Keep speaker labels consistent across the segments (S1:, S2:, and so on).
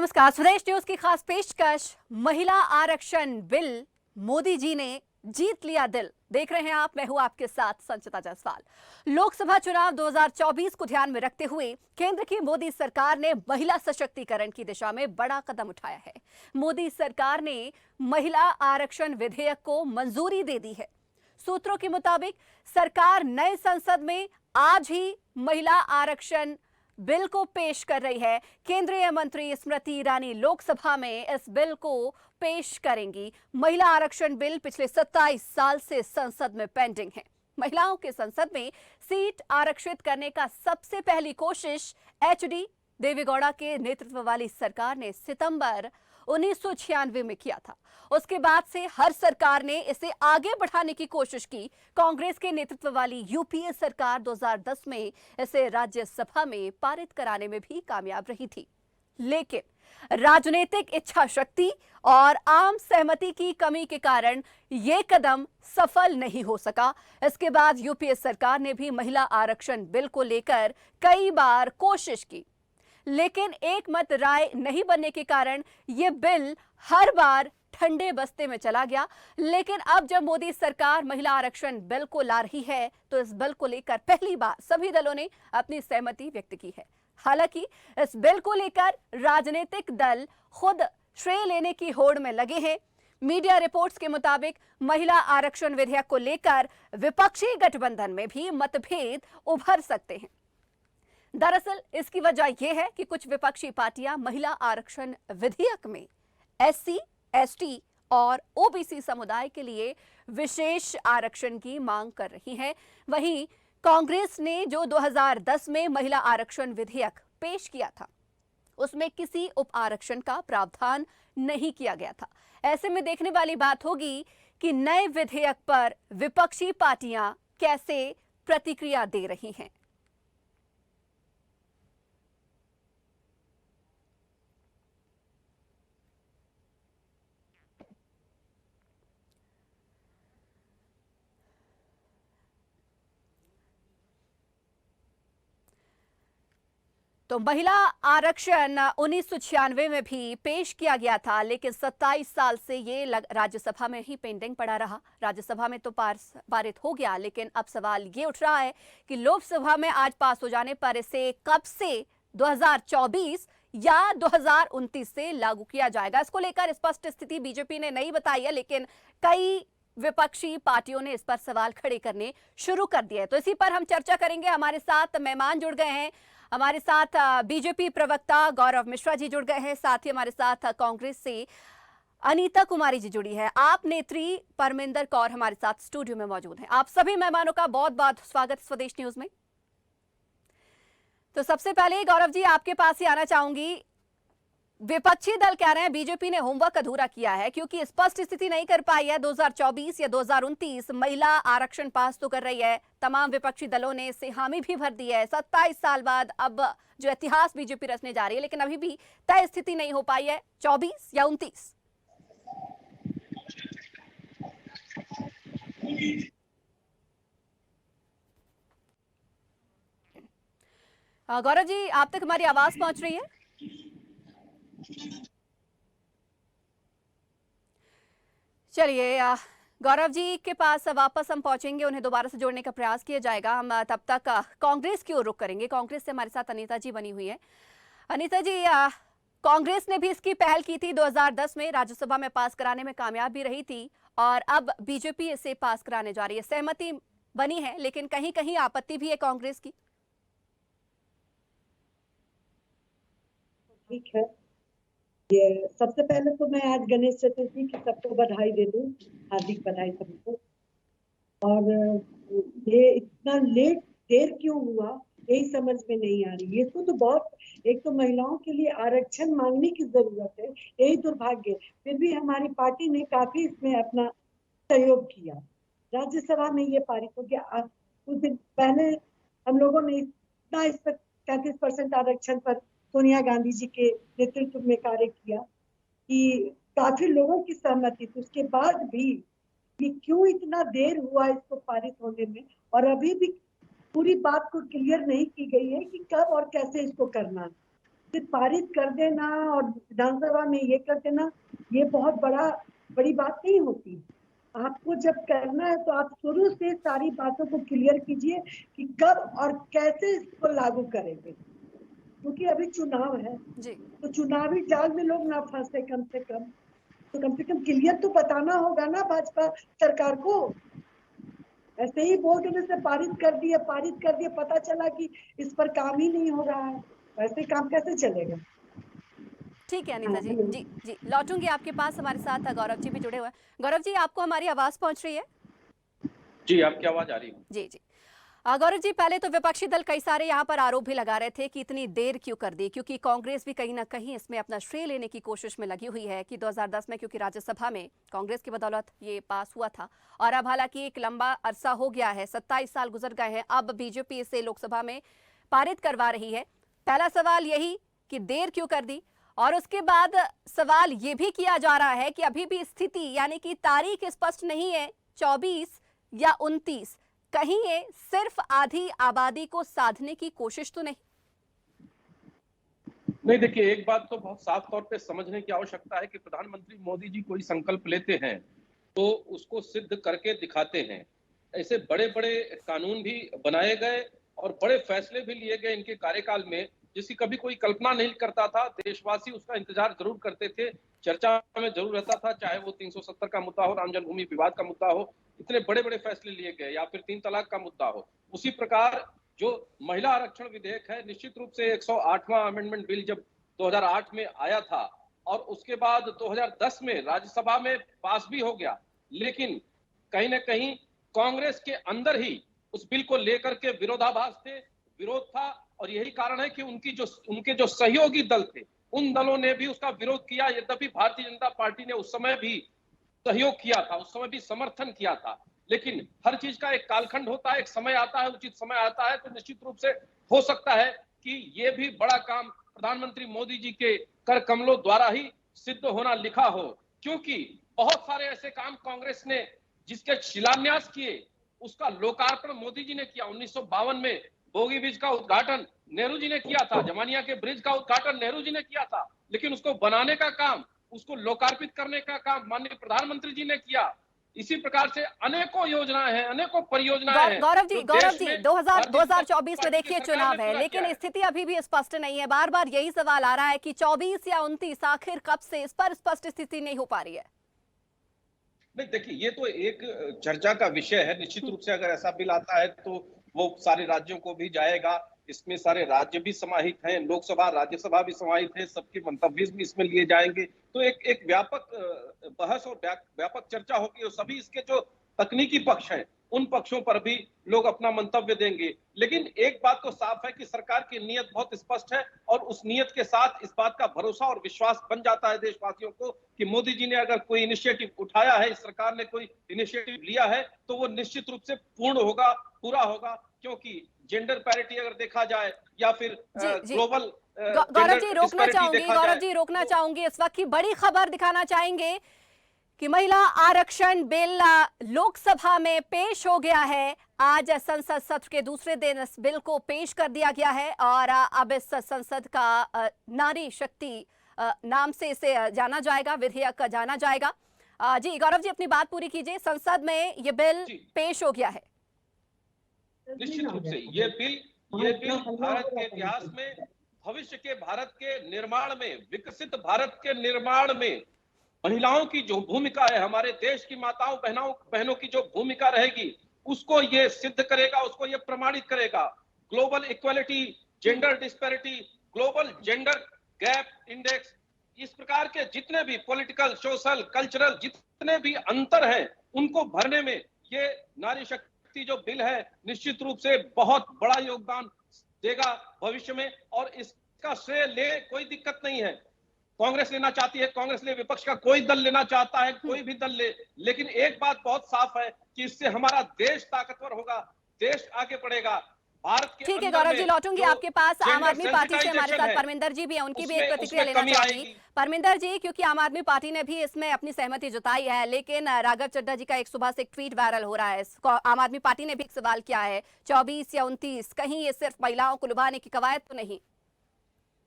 S1: नमस्कार। स्वदेश न्यूज की खास पेशकश महिला आरक्षण बिल, मोदी जी ने जीत लिया दिल। देख रहे हैं आप, मैं हूं आपके साथ संचिता जायसवाल। लोकसभा चुनाव 2024 को ध्यान में रखते हुए केंद्र की मोदी सरकार ने महिला सशक्तिकरण की दिशा में बड़ा कदम उठाया है। मोदी सरकार ने महिला आरक्षण विधेयक को मंजूरी दे दी है। सूत्रों के मुताबिक सरकार नए संसद में आज ही महिला आरक्षण बिल को पेश कर रही है। केंद्रीय मंत्री स्मृति ईरानी लोकसभा में इस बिल को पेश करेंगी। महिला आरक्षण बिल पिछले 27 साल से संसद में पेंडिंग है। महिलाओं के संसद में सीट आरक्षित करने का सबसे पहली कोशिश एचडी देवेगौड़ा के नेतृत्व वाली सरकार ने सितंबर 1996 में किया था। उसके बाद से हर सरकार ने इसे आगे बढ़ाने की कोशिश की। कांग्रेस के नेतृत्व वाली यूपीए सरकार 2010 में इसे राज्यसभा में पारित कराने में भी कामयाब रही थी, लेकिन राजनीतिक इच्छा शक्ति और आम सहमति की कमी के कारण यह कदम सफल नहीं हो सका। इसके बाद यूपीए सरकार ने भी महिला आरक्षण बिल को लेकर कई बार कोशिश की, लेकिन एक मत राय नहीं बनने के कारण यह बिल हर बार ठंडे बस्ते में चला गया। लेकिन अब जब मोदी सरकार महिला आरक्षण बिल को ला रही है तो इस बिल को लेकर पहली बार सभी दलों ने अपनी सहमति व्यक्त की है। हालांकि इस बिल को लेकर राजनीतिक दल खुद श्रेय लेने की होड़ में लगे हैं। मीडिया रिपोर्ट्स के मुताबिक महिला आरक्षण विधेयक को लेकर विपक्षी गठबंधन में भी मतभेद उभर सकते हैं। दरअसल इसकी वजह यह है कि कुछ विपक्षी पार्टियां महिला आरक्षण विधेयक में एससी, एसटी और ओबीसी समुदाय के लिए विशेष आरक्षण की मांग कर रही हैं। वहीं कांग्रेस ने जो 2010 में महिला आरक्षण विधेयक पेश किया था, उसमें किसी उप आरक्षण का प्रावधान नहीं किया गया था। ऐसे में देखने वाली बात होगी कि नए विधेयक पर विपक्षी पार्टियां कैसे प्रतिक्रिया दे रही हैं। तो महिला आरक्षण 1996 में भी पेश किया गया था, लेकिन 27 साल से ये राज्यसभा में ही पेंडिंग पड़ा रहा। राज्यसभा में तो पारित हो गया, लेकिन अब सवाल ये उठ रहा है कि लोकसभा में आज पास हो जाने पर इसे कब से 2024 या 2029 से लागू किया जाएगा, इसको लेकर स्पष्ट स्थिति बीजेपी ने नहीं बताई है, लेकिन कई विपक्षी पार्टियों ने इस पर सवाल खड़े करने शुरू कर दिए। तो इसी पर हम चर्चा करेंगे। हमारे साथ मेहमान जुड़ गए हैं। हमारे साथ बीजेपी प्रवक्ता गौरव मिश्रा जी जुड़ गए हैं, साथ ही हमारे साथ कांग्रेस से अनीता कुमारी जी जुड़ी है। आप नेत्री परमिंदर कौर हमारे साथ स्टूडियो में मौजूद हैं। आप सभी मेहमानों का बहुत बहुत स्वागत स्वदेश न्यूज में। तो सबसे पहले गौरव जी आपके पास ही आना चाहूंगी। विपक्षी दल कह रहे हैं बीजेपी ने होमवर्क अधूरा किया है, क्योंकि स्पष्ट स्थिति नहीं कर पाई है 2024 या 2029 महिला आरक्षण पास तो कर रही है। तमाम विपक्षी दलों ने इसे हामी भी भर दी है। 27 साल बाद अब जो इतिहास बीजेपी रचने जा रही है, लेकिन अभी भी तय स्थिति नहीं हो पाई है 24 या 29। गौरव जी आप तक हमारी आवाज पहुंच रही है? चलिए गौरव जी के पास वापस हम पहुंचेंगे, उन्हें दोबारा से जोड़ने का प्रयास किया जाएगा। हम तब तक कांग्रेस की ओर रुख करेंगे। कांग्रेस से हमारे साथ अनीता जी बनी हुई है। अनीता जी, कांग्रेस ने भी इसकी पहल की थी, 2010 में राज्यसभा में पास कराने में कामयाब भी रही थी, और अब बीजेपी इसे पास कराने जा रही है। सहमति बनी है, लेकिन कहीं कहीं आपत्ति भी है कांग्रेस की।
S2: ठीक है, ये सबसे पहले तो मैं आज गणेश चतुर्थी की सबको बधाई दे दूं, हार्दिक बधाई सबको। और ये इतना देर क्यों हुआ यही समझ में नहीं आ रही। इसको तो बहुत, एक तो महिलाओं के लिए आरक्षण मांगने की जरूरत है, यही दुर्भाग्य। फिर भी हमारी पार्टी ने काफी इसमें अपना सहयोग किया। राज्यसभा में ये पारित हो गया। कुछ दिन पहले हम लोगों ने इतना इस पर 33% आरक्षण पर सोनिया गांधी जी के नेतृत्व में कार्य किया कि काफी लोगों की सहमति थी। उसके बाद भी ये क्यों इतना देर हुआ इसको पारित होने में, और अभी भी पूरी बात को क्लियर नहीं की गई है कि कब और कैसे इसको करना है। सिर्फ पारित कर देना और विधानसभा में ये कर देना, ये बहुत बड़ी बात नहीं होती। आपको जब करना है तो आप शुरू से सारी बातों को क्लियर कीजिए कि कब और कैसे इसको लागू करेंगे, क्योंकि अभी चुनाव है।
S1: जी
S2: तो चुनावी जाल में लोग ना फंसे, कम से कम क्लियर तो बताना होगा ना भाजपा सरकार को। ऐसे ही बोल देने से पारित कर दिए, पता चला कि इस पर काम ही नहीं हो रहा है, वैसे काम कैसे चलेगा।
S1: ठीक है अनीता
S2: हाँ,
S1: जी।
S2: हेलो।
S1: जी जी, लौटूंगी आपके पास। हमारे साथ गौरव जी भी जुड़े हुए हैं। गौरव जी, आपको हमारी आवाज पहुंच रही है?
S3: जी, आपकी आवाज आ रही है।
S1: जी जी। गौरव जी, पहले तो विपक्षी दल कई सारे यहाँ पर आरोप भी लगा रहे थे कि इतनी देर क्यों कर दी, क्योंकि कांग्रेस भी कहीं ना कहीं इसमें अपना श्रेय लेने की कोशिश में लगी हुई है कि 2010 में क्योंकि राज्यसभा में कांग्रेस की बदौलत ये पास हुआ था, और अब हालांकि एक लंबा अरसा हो गया है, 27 साल गुजर गए हैं, अब बीजेपी इसे लोकसभा में पारित करवा रही है। पहला सवाल यही कि देर क्यों कर दी, और उसके बाद सवाल ये भी किया जा रहा है कि अभी भी स्थिति यानी कि तारीख स्पष्ट नहीं है, 24 या 29, कहीं ये सिर्फ आधी आबादी को साधने की कोशिश तो नहीं?
S3: नहीं, देखिए, एक बात तो बहुत साफ तौर पे समझने की आवश्यकता है कि प्रधानमंत्री मोदी जी कोई संकल्प लेते हैं तो उसको सिद्ध करके दिखाते हैं। ऐसे बड़े बड़े कानून भी बनाए गए और बड़े फैसले भी लिए गए इनके कार्यकाल में, जिसकी कभी कोई कल्पना नहीं करता था। देशवासी उसका इंतजार जरूर करते थे, चर्चा में जरूर रहता था, चाहे वो 370 का मुद्दा हो, राम जन्मभूमि विवाद का मुद्दा हो, इतने बड़े बड़े फैसले लिए गए, या फिर 3 तलाक का मुद्दा हो। उसी प्रकार जो महिला आरक्षण विधेयक है, निश्चित रूप से 108वां अमेंडमेंट बिल जब 2008 में आया था और उसके बाद 2010 में राज्यसभा में पास भी हो गया, लेकिन कहीं ना कहीं कांग्रेस के अंदर ही उस बिल को लेकर के विरोधाभास थे, विरोध था, और यही कारण है कि उनके जो सहयोगी दल थे, उन दलों ने भी उसका विरोध किया। यद्यपि भारतीय जनता पार्टी ने उस समय भी सहयोग किया था, उस समय भी समर्थन किया था, लेकिन हर चीज का एक कालखंड होता है, एक समय आता है, उचित समय आता है। तो निश्चित रूप से हो सकता है कि ये भी बड़ा काम प्रधानमंत्री मोदी जी के कर कमलों द्वारा ही सिद्ध होना लिखा हो, क्योंकि बहुत सारे ऐसे काम कांग्रेस ने जिसके शिलान्यास किए, उसका लोकार्पण मोदी जी ने किया। 1952 में बोगी ब्रिज का उद्घाटन नेहरू जी ने किया था, जमानिया के ब्रिज का उद्घाटन नेहरू जी ने किया था, लेकिन उसको बनाने का काम, उसको लोकार्पित करने का काम माननीय प्रधानमंत्री जी ने किया। इसी प्रकार से अनेकों योजनाएं हैं, अनेकों परियोजनाएं हैं
S1: गौरव जी,
S3: जो
S1: गौरव
S3: देश
S1: जी,
S3: में
S1: 2024 में देखिए
S3: सरकार
S1: चुनाव
S3: ने
S1: है,
S3: पूरा किया
S1: लेकिन
S3: है।
S1: स्थिति अभी भी स्पष्ट नहीं है। बार बार यही सवाल आ रहा है कि 24 या 29 आखिर कब से, इस पर स्पष्ट स्थिति नहीं हो पा रही है।
S3: नहीं, देखिए, ये तो एक चर्चा का विषय है। निश्चित रूप से अगर ऐसा बिल आता है तो वो सारे राज्यों को भी जाएगा, इसमें सारे राज्य भी समाहित हैं, लोकसभा राज्यसभा भी समाहित है, सबके मंतव्य भी इसमें लिए जाएंगे। तो एक एक व्यापक बहस और व्यापक चर्चा होगी, और सभी इसके जो तकनीकी पक्ष हैं उन पक्षों पर भी लोग अपना मंतव्य देंगे। लेकिन एक बात तो साफ है कि सरकार की नीयत बहुत स्पष्ट है, और उस नीयत के साथ इस बात का भरोसा और विश्वास बन जाता है देशवासियों को कि मोदी जी ने अगर कोई इनिशिएटिव उठाया है, इस सरकार ने कोई इनिशिएटिव लिया है, तो वो निश्चित रूप से पूर्ण होगा, पूरा होगा। क्योंकि जेंडर पैरिटी अगर देखा जाए, या फिर
S1: जी जी,
S3: ग्लोबल
S1: गौरव जी
S3: जेंडर
S1: रोकना
S3: डिस्पैरिटी
S1: चाहूंगी,
S3: देखा
S1: गौरव
S3: जाए
S1: जी रोकना
S3: तो
S1: चाहूंगी, इस वक्त की बड़ी खबर दिखाना चाहेंगे कि महिला आरक्षण बिल लोकसभा में पेश हो गया है। आज संसद सत्र के दूसरे दिन इस बिल को पेश कर दिया गया है, और अब इस संसद का नारी शक्ति नाम से इसे जाना जाएगा, विधेयक जाना जाएगा। जी गौरव जी, अपनी बात पूरी कीजिए। संसद में ये बिल
S3: जी,
S1: पेश हो गया है।
S3: निश्चित रूप से ये बिल भारत के इतिहास में, भविष्य के भारत के निर्माण में, विकसित भारत के निर्माण में महिलाओं की जो भूमिका है, हमारे देश की माताओं बहनों की जो भूमिका रहेगी, उसको ये सिद्ध करेगा, उसको ये प्रमाणित करेगा। Global equality, gender disparity, global gender gap index, इस प्रकार के जितने भी पॉलिटिकल, सोशल, कल्चरल जितने भी अंतर हैं, उनको भरने में ये नारी शक्ति जो बिल है निश्चित रूप से बहुत बड़ा योगदान देगा भविष्य में। और इसका श्रेय ले कोई दिक्कत नहीं है, कांग्रेस लेना चाहती है, कांग्रेस ले, विपक्ष का कोई दल लेना चाहता है, कोई भी दल ले, लेकिन एक बात बहुत साफ है कि इससे हमारा देश ताकतवर होगा, देश आगे बढ़ेगा। भारत के
S1: ठीक है
S3: अंदर
S1: गौरव जी,
S3: में
S1: लौटूंगी
S3: जो
S1: आपके पास। आम
S3: जेंडर
S1: आदमी पार्टी से हमारे
S3: सेंसिटाइजेशन
S1: साथ
S3: है,
S1: परमिंदर जी भी हैं, उनकी भी एक प्रतिक्रिया
S3: उसमें
S1: लेना
S3: कमी
S1: चाहूंगी।
S3: आएगी।
S1: परमिंदर जी, क्योंकि आम आदमी पार्टी ने भी इसमें अपनी सहमति जताई है, लेकिन राघव चड्ढा जी का एक सुबह से एक ट्वीट वायरल हो रहा है। आम आदमी पार्टी ने भी एक सवाल किया है, 24 या 29, कहीं ये सिर्फ महिलाओं को लुभाने की कवायद तो नहीं?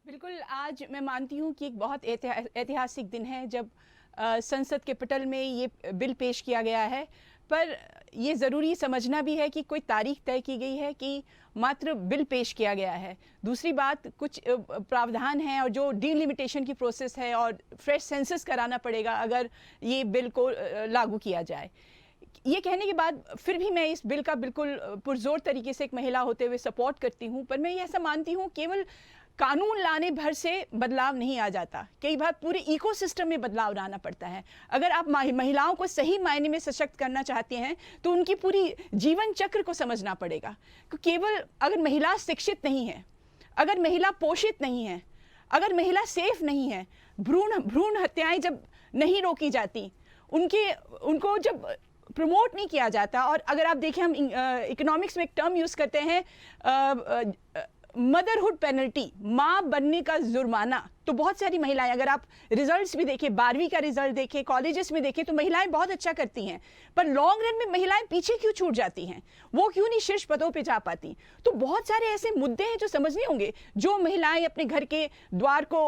S4: बिल्कुल, आज मैं मानती हूँ कि एक बहुत ऐतिहासिक दिन है जब संसद के पटल में ये बिल पेश किया गया है। पर ये ज़रूरी समझना भी है कि कोई तारीख तय की गई है कि मात्र बिल पेश किया गया है। दूसरी बात, कुछ प्रावधान हैं और जो डिलिमिटेशन की प्रोसेस है और फ्रेश सेंसस कराना पड़ेगा अगर ये बिल को लागू किया जाए। ये कहने के बाद फिर भी मैं इस बिल का बिल्कुल पुरजोर तरीके से एक महिला होते हुए सपोर्ट करती हूँ। पर मैं ये ऐसा मानती हूँ केवल कानून लाने भर से बदलाव नहीं आ जाता, कई बार पूरे इकोसिस्टम में बदलाव लाना पड़ता है। अगर आप महिलाओं को सही मायने में सशक्त करना चाहते हैं तो उनकी पूरी जीवन चक्र को समझना पड़ेगा। केवल अगर महिला शिक्षित नहीं है, अगर महिला पोषित नहीं है, अगर महिला सेफ नहीं है, भ्रूण हत्याएं जब नहीं रोकी जाती, उनको जब प्रमोट नहीं किया जाता, और अगर आप देखें हम इकोनॉमिक्स में एक टर्म यूज करते हैं मदरहुड पेनल्टी, माँ बनने का जुर्माना, तो बहुत सारी महिलाएं, अगर आप रिजल्ट्स भी देखें, 12वीं का रिजल्ट देखें, कॉलेजेस में देखें, तो महिलाएं बहुत अच्छा करती हैं। पर लॉन्ग रन में महिलाएं पीछे क्यों छूट जाती हैं, वो क्यों नहीं शीर्ष पदों पे जा पाती? तो बहुत सारे ऐसे मुद्दे हैं जो समझने होंगे। जो महिलाएं अपने घर के द्वार को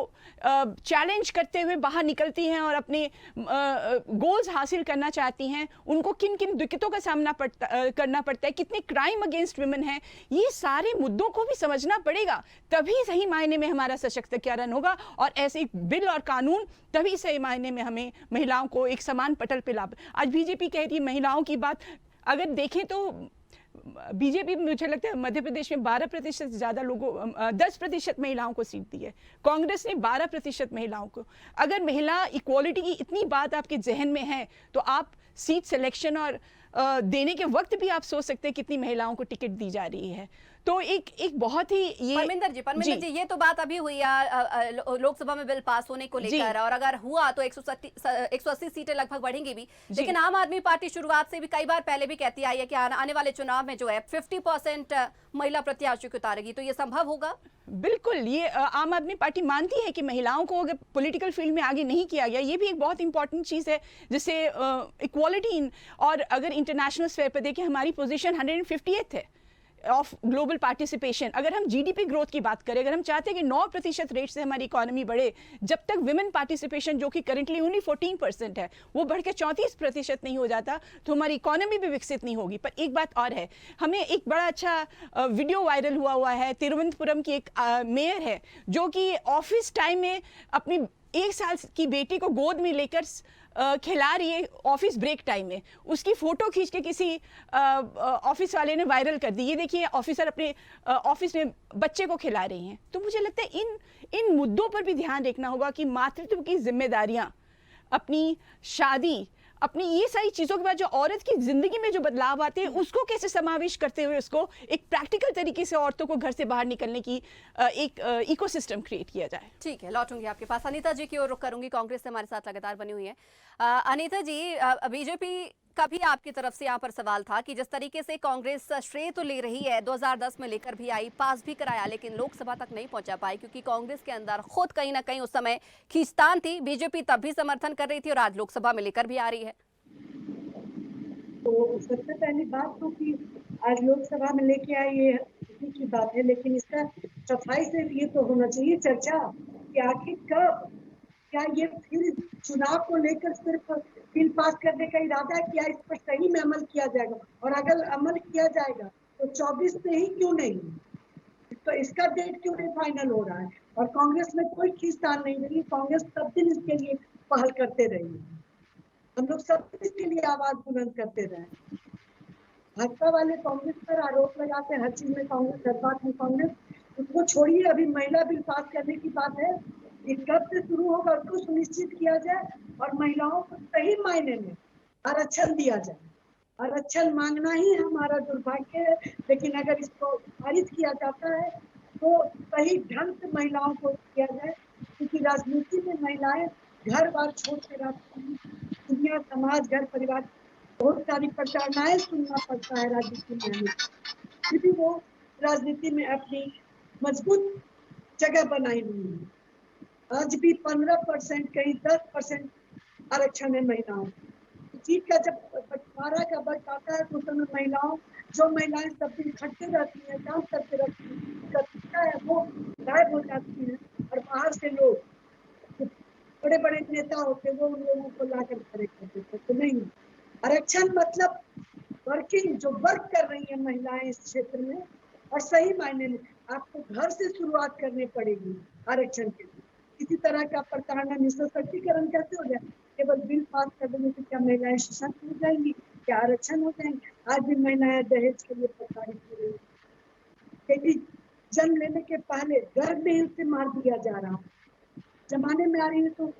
S4: चैलेंज करते हुए बाहर निकलती हैं और अपने गोल्स हासिल करना चाहती हैं, उनको किन किन दिक्कतों का सामना करना पड़ता है, कितने क्राइम अगेंस्ट वुमेन हैं, ये सारे मुद्दों को भी समझना पड़ेगा। तभी सही मायने में हमारा सशक्तिकरण होगा, और ऐसे बिल और कानून तभी सही मायने में हमें महिलाओं को एक समान पटल पे ला। आज बीजेपी कह रही है महिलाओं की बात, अगर देखें तो बीजेपी मुझे लगता है मध्य प्रदेश में 12% ज़्यादा लोगों 10% महिलाओं को सीट दी है, कांग्रेस ने 12% महिलाओं को। अगर महिला इक्वालिटी की इतनी बात आपके जहन में है तो आप सीट सिलेक्शन और देने के वक्त भी आप सोच सकते हैं कितनी महिलाओं को टिकट दी जा रही है। तो एक बहुत ही ये
S1: परमिंदर जी ये तो बात अभी हुई लोकसभा में बिल पास होने को लेकर, और अगर हुआ तो 180 सीटें लगभग बढ़ेंगी भी। लेकिन आम आदमी पार्टी शुरुआत से भी कई बार पहले भी कहती आई है कि आने वाले चुनाव में जो है 50% महिला प्रत्याशी को उतारेगी, तो ये संभव होगा?
S4: बिल्कुल, ये आम आदमी पार्टी मानती है कि महिलाओं को अगर पॉलिटिकल फील्ड में आगे नहीं किया गया, ये भी एक बहुत इंपॉर्टेंट चीज़ है, जिससे इक्वालिटी। और अगर इंटरनेशनल स्फेयर पर देखें, हमारी पोजीशन 158th है ऑफ ग्लोबल पार्टिसिपेशन। अगर हम जीडीपी ग्रोथ की बात करें, अगर हम चाहते हैं कि 9% रेट से हमारी इकोनॉमी बढ़े, जब तक विमेन पार्टिसिपेशन जो कि करंटली ओनली 14% है, वो बढ़ के 34% नहीं हो जाता, तो हमारी इकोनॉमी भी विकसित नहीं होगी। पर एक बात और है, हमें एक बड़ा अच्छा वीडियो वायरल हुआ है, तिरुवनंतपुरम की एक मेयर है जो कि ऑफिस टाइम में अपनी 1 साल की बेटी को गोद में लेकर खिला रही है ऑफिस ब्रेक टाइम में। उसकी फोटो खींच के किसी ऑफिस वाले ने वायरल कर दी, ये देखिए ऑफिसर अपने ऑफिस में बच्चे को खिला रही हैं। तो मुझे लगता है इन मुद्दों पर भी ध्यान रखना होगा कि मातृत्व की जिम्मेदारियां, अपनी शादी, अपनी ये सारी चीज़ों के बाद जो औरत की जिंदगी में जो बदलाव आते हैं, उसको कैसे समावेश करते हुए उसको एक प्रैक्टिकल तरीके से औरतों को घर से बाहर निकलने की एक इकोसिस्टम क्रिएट किया जाए।
S1: ठीक है, लौटूंगी आपके पास। अनीता जी की ओर रुख करूंगी, कांग्रेस से हमारे साथ लगातार बनी हुई है। अनीता जी, बीजेपी का भी आपकी तरफ से यहाँ पर सवाल था कि जिस तरीके से कांग्रेस श्रेय तो ले रही है, 2010 में लेकर भी आई, पास भी कराया, लेकिन लोकसभा तक नहीं पहुंचा पाई क्योंकि कांग्रेस के अंदर खुद कहीं ना कहीं उस समय खींचतान थी। बीजेपी तब भी समर्थन कर रही थी और आज लोकसभा में लेकर भी आ रही है।
S2: तो सबसे पहली बात तो कि आज लोकसभा में लेके आई, ये खुशी की बात है, लेकिन इसका सफाई से ये तो होना चाहिए चर्चा कि आखिर कब, क्या ये फिर चुनाव को लेकर सिर्फ बिल पास करने का इरादा है, क्या इस पर सही में अमल किया जाएगा? और अगर अमल किया जाएगा तो 24 में ही क्यों नहीं, तो इसका डेट क्यों नहीं फाइनल हो रहा है? और कांग्रेस में कोई खींचतान नहीं रही, कांग्रेस सब दिन इसके लिए पहल करते रही, हम लोग सब इसके लिए आवाज बुलंद करते रहे। भाजपा वाले कांग्रेस पर आरोप लगाते हैं हर चीज में कांग्रेस, हर बात में कांग्रेस, उसको छोड़िए। अभी महिला बिल पास करने की बात है, ये कब से शुरू होगा उसको सुनिश्चित किया जाए और महिलाओं को सही मायने में आरक्षण दिया जाए। आरक्षण मांगना ही हमारा दुर्भाग्य है, लेकिन अगर इसको पारित किया जाता है तो सही ढंग से महिलाओं को किया जाए, क्योंकि राजनीति में महिलाएं घर बार छोड़ के रहती हैं, दुनिया, समाज, घर परिवार, बहुत सारी प्रताड़नाएं सुनना पड़ता है राजनीति में, फिर भी वो राजनीति में अपनी मजबूत जगह बनाई हुई है। आज भी 15%, कहीं 10% आरक्षण है महिलाओं। सीट का जब बंटवारा का वक्त आता है तो उसमें महिलाओं, जो महिलाएं सब दिन खटते रहती हैं, काम करते रहती हैं, वो गायब हो जाती हैं। आरक्षण मतलब वर्किंग, जो वर्क कर रही है महिलाएं इस क्षेत्र में, और सही मायने में आपको घर से शुरुआत करनी पड़ेगी आरक्षण के लिए। किसी तरह का प्रताड़ना, सशक्तिकरण कैसे हो जाए? केवल बिल पास कर देने से क्या महिलाएं सशक्त हो जाएंगी? क्या आरक्षण हो जाएंगे? आज भी महिलाएं दहेज के लिए प्रताड़ित हो रही है। बेटी जन्म लेने के पहले गर्भ में ही उसे मार दिया जा रहा है, जमाने में आ रही है तो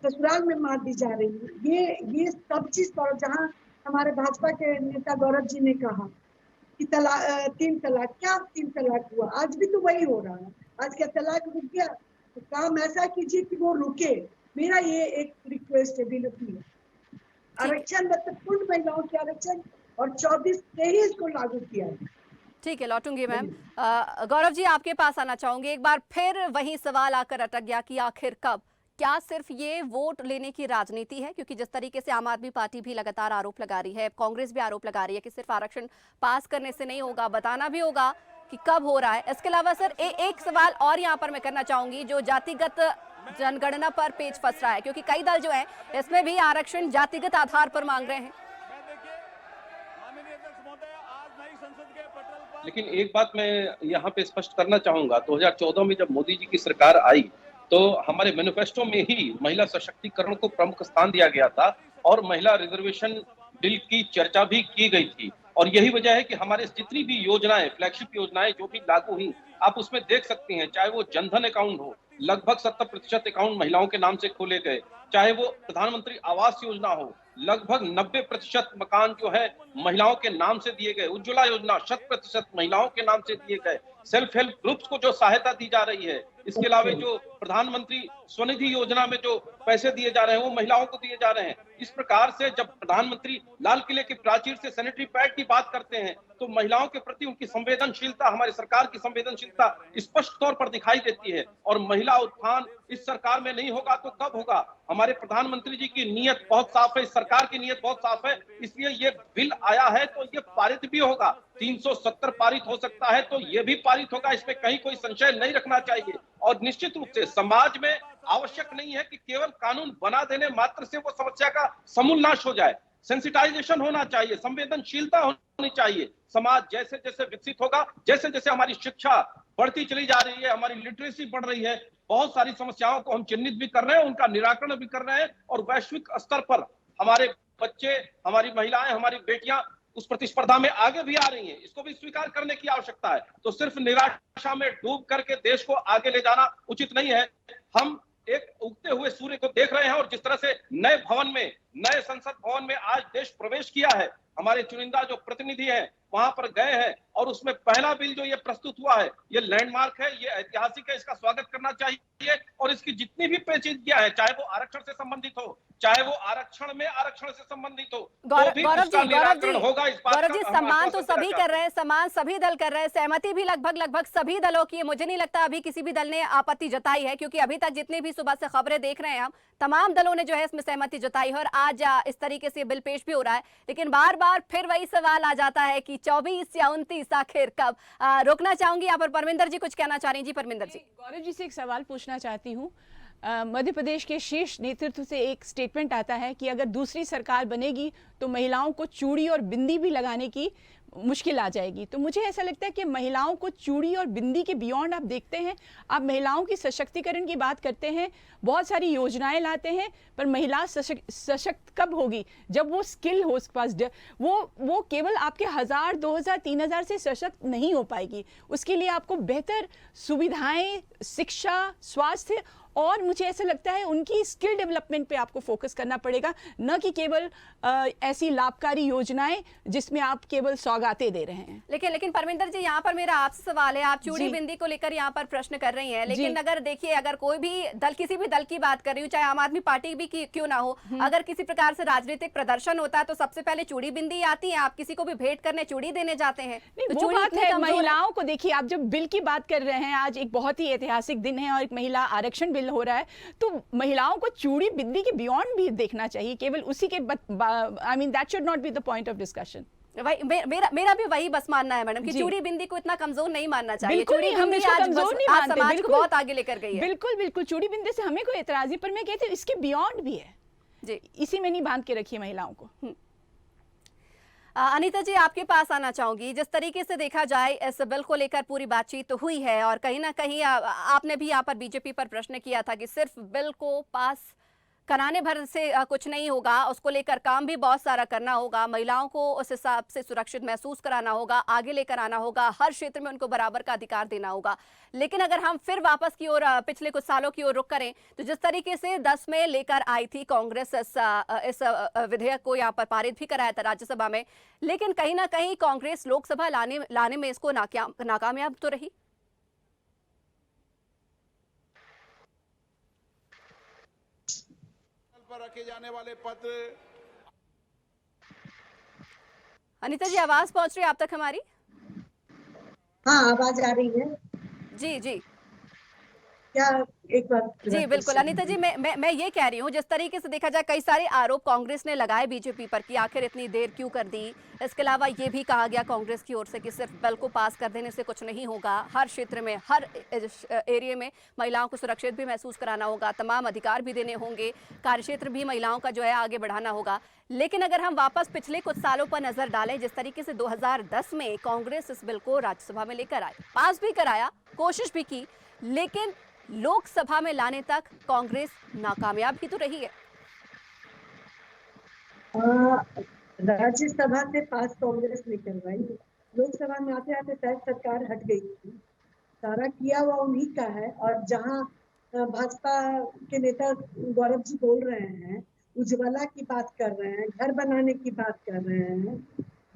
S2: ससुराल में मार दी जा रही है। ये सब चीज पर, जहाँ हमारे भाजपा के नेता गौरव जी ने कहा कि तीन तलाक, क्या 3 तलाक हुआ? आज भी तो वही हो रहा है। आज क्या तलाक रुक गया? तो काम ऐसा कीजिए कि वो रुके। मेरा ये एक रिक्वेस्ट है, विनती है। आरक्षण मतलब पूर्ण महिलाओं के आरक्षण, और 24 से ही इसको लागू किया है।
S1: ठीक है, लौटूंगी मैम। गौरव जी, आपके पास आना चाहूंगी। एक बार फिर वही सवाल आकर अटक गया कि आखिर कब? क्या सिर्फ ये वोट लेने की राजनीति है? क्योंकि जिस तरीके से आम आदमी पार्टी भी लगातार आरोप लगा रही है, कांग्रेस भी आरोप लगा रही है कि सिर्फ आरक्षण पास करने से नहीं होगा, बताना भी होगा कि कब हो रहा है। इसके अलावा सर एक सवाल और यहाँ पर मैं करना चाहूंगी, जो जातिगत जनगणना पर पेच फंस रहा है, क्योंकि कई दल जो है इसमें भी आरक्षण जातिगत आधार पर मांग रहे हैं।
S3: लेकिन एक बात मैं यहाँ पे स्पष्ट करना चाहूंगा, 2014 में जब मोदी जी की सरकार आई तो हमारे मैनिफेस्टो में ही महिला सशक्तिकरण को प्रमुख स्थान दिया गया था और महिला रिजर्वेशन बिल की चर्चा भी की गई थी। और यही वजह है कि हमारे जितनी भी योजनाएं, फ्लैगशिप योजनाएं जो भी लागू हुई, आप उसमें देख सकती हैं, चाहे वो जनधन अकाउंट हो, लगभग 70% अकाउंट महिलाओं के नाम से खोले गए, चाहे वो प्रधानमंत्री आवास योजना हो, लगभग 90% मकान जो है महिलाओं के नाम से दिए गए, उज्ज्वला योजना 100% महिलाओं के नाम से दिए गए, सेल्फ हेल्प ग्रुप्स को जो सहायता दी जा रही है, इसके अलावा जो प्रधानमंत्री स्वनिधि योजना में जो पैसे दिए जा रहे हैं वो महिलाओं को दिए जा रहे हैं। इस प्रकार से जब प्रधानमंत्री लाल किले की प्राचीर से सैनिटरी पैड की बात करते हैं तो महिलाओं के प्रति उनकी संवेदनशीलता, हमारी सरकार की संवेदनशीलता स्पष्ट तौर पर दिखाई देती है। और महिला उत्थान इस सरकार में नहीं होगा तो कब होगा? हमारे प्रधानमंत्री जी की नीयत बहुत साफ है, इस सरकार की नीयत बहुत साफ है, इसलिए ये बिल आया है तो ये पारित भी होगा। 370 पारित हो सकता है तो ये भी पारित होगा, इसमें कहीं कोई संशय नहीं रखना चाहिए। और निश्चित रूप से समाज में आवश्यक नहीं है कि केवल कानून बना देने मात्र से वो समस्या का समूल नाश हो जाए। सेंसिटाइजेशन होना चाहिए, संवेदनशीलता होनी चाहिए। समाज जैसे जैसे विकसित होगा, जैसे जैसे हमारी शिक्षा बढ़ती चली जा रही है, हमारी लिटरेसी बढ़ रही है, बहुत सारी समस्याओं को हम चिन्हित भी कर रहे हैं, उनका निराकरण भी कर रहे हैं, और वैश्विक स्तर पर हमारे बच्चे, हमारी महिलाएं, हमारी बेटियां उस प्रतिस्पर्धा में आगे भी आ रही हैं। इसको भी स्वीकार करने की आवश्यकता है। तो सिर्फ निराशा में डूब करके देश को आगे ले जाना उचित नहीं है। हम एक उगते हुए सूर्य को देख रहे हैं, और जिस तरह से नए भवन में, नए संसद भवन में आज देश प्रवेश किया है, हमारे चुनिंदा जो प्रतिनिधि हैं वहां पर गए हैं, और उसमें पहला बिल जो ये प्रस्तुत हुआ है ये लैंडमार्क है, ये ऐतिहासिक है, इसका स्वागत करना चाहिए। और इसकी जितनी भी पेचीदगियां है, चाहे वो आरक्षण से संबंधित हो, चाहे वो आरक्षण से संबंधित हो,
S1: गौरव जी,
S3: होगा। इस बात
S1: गौरव जी, सम्मान तो सभी कर रहे हैं, सम्मान सभी दल कर रहे हैं, सहमति भी लगभग सभी दलों की है। मुझे नहीं लगता अभी किसी भी दल ने आपत्ति जताई है, क्योंकि अभी तक जितनी भी सुबह से खबरें देख रहे हैं हम, तमाम दलों ने जो है इसमें सहमति जताई है, और आज इस तरीके से बिल पेश भी हो रहा है। लेकिन बार बार फिर वही सवाल आ जाता है कि 24 या 29 आखिर कब? रोकना चाहूंगी यहाँ पर परमिंदर जी कुछ कहना चाह रही हैं। जी परमिंदर जी।
S4: गौरव जी से एक सवाल पूछना चाहती हूँ। मध्य प्रदेश के शीर्ष नेतृत्व से एक स्टेटमेंट आता है कि अगर दूसरी सरकार बनेगी तो महिलाओं को चूड़ी और बिंदी भी लगाने की मुश्किल आ जाएगी। तो मुझे ऐसा लगता है कि महिलाओं को चूड़ी और बिंदी के बियॉन्ड आप देखते हैं, आप महिलाओं की सशक्तिकरण की बात करते हैं, बहुत सारी योजनाएं लाते हैं, पर महिला सशक्त कब होगी? जब वो स्किल हो उसके पास। वो केवल आपके 1000, 2000, 3000 से सशक्त नहीं हो पाएगी। उसके लिए आपको बेहतर सुविधाएं, शिक्षा, स्वास्थ्य, और मुझे ऐसा लगता है उनकी स्किल डेवलपमेंट पे आपको फोकस करना पड़ेगा, न कि केवल ऐसी लाभकारी योजनाएं जिसमें आप केवल सौगातें दे रहे हैं।
S1: लेकिन परमिंदर जी, यहाँ पर मेरा आपसे सवाल है, आप चूड़ी बिंदी को लेकर यहाँ पर प्रश्न कर रही हैं, लेकिन अगर देखिए, अगर कोई भी दल, किसी भी दल की बात कर रही हूँ, चाहे आम आदमी पार्टी भी क्यों ना हो, अगर किसी प्रकार से राजनीतिक प्रदर्शन होता है तो सबसे पहले चूड़ी बिंदी आती है। आप किसी को भी भेंट करने चूड़ी देने जाते हैं,
S4: तो वो बात है। महिलाओं को देखिए, आप जब बिल की बात कर रहे हैं, आज एक बहुत ही ऐतिहासिक दिन है और एक महिला आरक्षण बिल हो रहा है, तो महिलाओं को चूड़ी बिंदी के बियॉन्ड भी देखना चाहिए, केवल उसी के I mean that should not be the point of discussion.
S1: मेरा भी वही बस मानना है मैडम कि चूड़ी बिंदी को इतना कमजोर नहीं मानना चाहिए।
S4: बिल्कुल
S1: चूड़ी
S4: हम इसको कमजोर नहीं मानते,
S1: समाज को बहुत आगे लेकर गई है।
S4: बिल्कुल चूड़ी बिंदी से हमें कोई एतराज नहीं, पर मैं कहती हूँ इसके बियॉन्ड भी है।
S1: जी।
S4: इसी में नहीं बांध के रखिए महिलाओं को।
S1: अनीता जी, आपके पास आना चाहूंगी। जिस तरीके से देखा जाए इस बिल को लेकर पूरी बातचीत तो हुई है और कहीं ना कहीं आपने भी यहाँ पर बीजेपी पर प्रश्न किया था कि सिर्फ बिल को पास कराने भर से कुछ नहीं होगा, उसको लेकर काम भी बहुत सारा करना होगा, महिलाओं को उस हिसाब से सुरक्षित महसूस कराना होगा, आगे लेकर आना होगा, हर क्षेत्र में उनको बराबर का अधिकार देना होगा। लेकिन अगर हम फिर वापस की ओर पिछले कुछ सालों की ओर रुख करें तो जिस तरीके से 10 में लेकर आई थी कांग्रेस इस विधेयक को यहाँ पर पारित भी कराया था राज्यसभा में, लेकिन कहीं ना कहीं कांग्रेस लोकसभा लाने में इसको नाकामयाब तो रही।
S5: पर रखे जाने वाले पत्र।
S1: अनीता जी, आवाज पहुंच रही है आप तक हमारी?
S2: हाँ, आवाज आ रही है
S1: जी जी
S2: क्या? एक बार
S1: जी बिल्कुल अनीता जी, मैं ये कह रही हूँ, जिस तरीके से देखा जाए कई सारे आरोप कांग्रेस ने लगाए बीजेपी पर कि आखिर इतनी देर क्यों कर दी। इसके अलावा ये भी कहा गया कांग्रेस की ओर से कि सिर्फ बिल को पास कर देने से कुछ नहीं होगा, हर क्षेत्र में हर एरिया में महिलाओं को सुरक्षित भी महसूस कराना होगा, तमाम अधिकार भी देने होंगे, कार्यक्षेत्र भी महिलाओं का जो है आगे बढ़ाना होगा। लेकिन अगर हम वापस पिछले कुछ सालों पर नजर डालें, जिस तरीके से 2010 में कांग्रेस इस बिल को राज्यसभा में लेकर आई, पास भी कराया, कोशिश भी की, लेकिन लोकसभा में लाने तक कांग्रेस नाकामयाब ही तो रही है।
S2: राज्यसभा से पास कांग्रेस ने करवाई, लोकसभा में आते आते शायद सरकार हट गई थी। सारा किया हुआ उन्हीं का है। और जहां भाजपा के नेता गौरव जी बोल रहे हैं, उज्ज्वला की बात कर रहे हैं, घर बनाने की बात कर रहे हैं,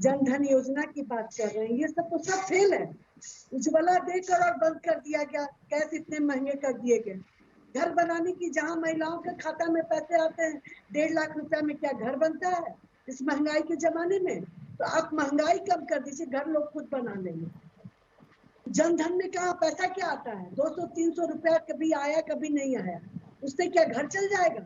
S2: जन धन योजना की बात कर रहे हैं, ये सब तो सब फेल है। उज्ज्वला देकर और बंद कर दिया गया, गैस इतने महंगे कर दिए गए। घर बनाने की जहां महिलाओं के खाता में पैसे आते हैं 1.5 लाख रुपया में, क्या घर बनता है इस महंगाई के जमाने में? तो आप महंगाई कम कर दीजिए, घर लोग खुद बना लेंगे। जनधन में कहा पैसा क्या आता है? 200-300 रुपया कभी आया कभी नहीं आया, उससे क्या घर चल जाएगा?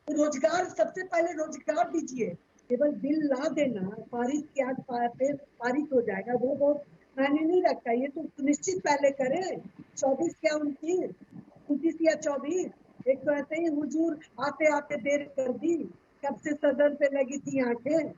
S2: तो रोजगार, सबसे पहले रोजगार दीजिए। केवल बिल ला देना, पारित किया पारित हो जाएगा, वो बहुत मायने नहीं रखता। ये तो निश्चित पहले करें, 24 क्या 29 या 24। एक तो ऐसे ही हुजूर आते आते देर कर दी, कब से सदन पे लगी थी आंखें,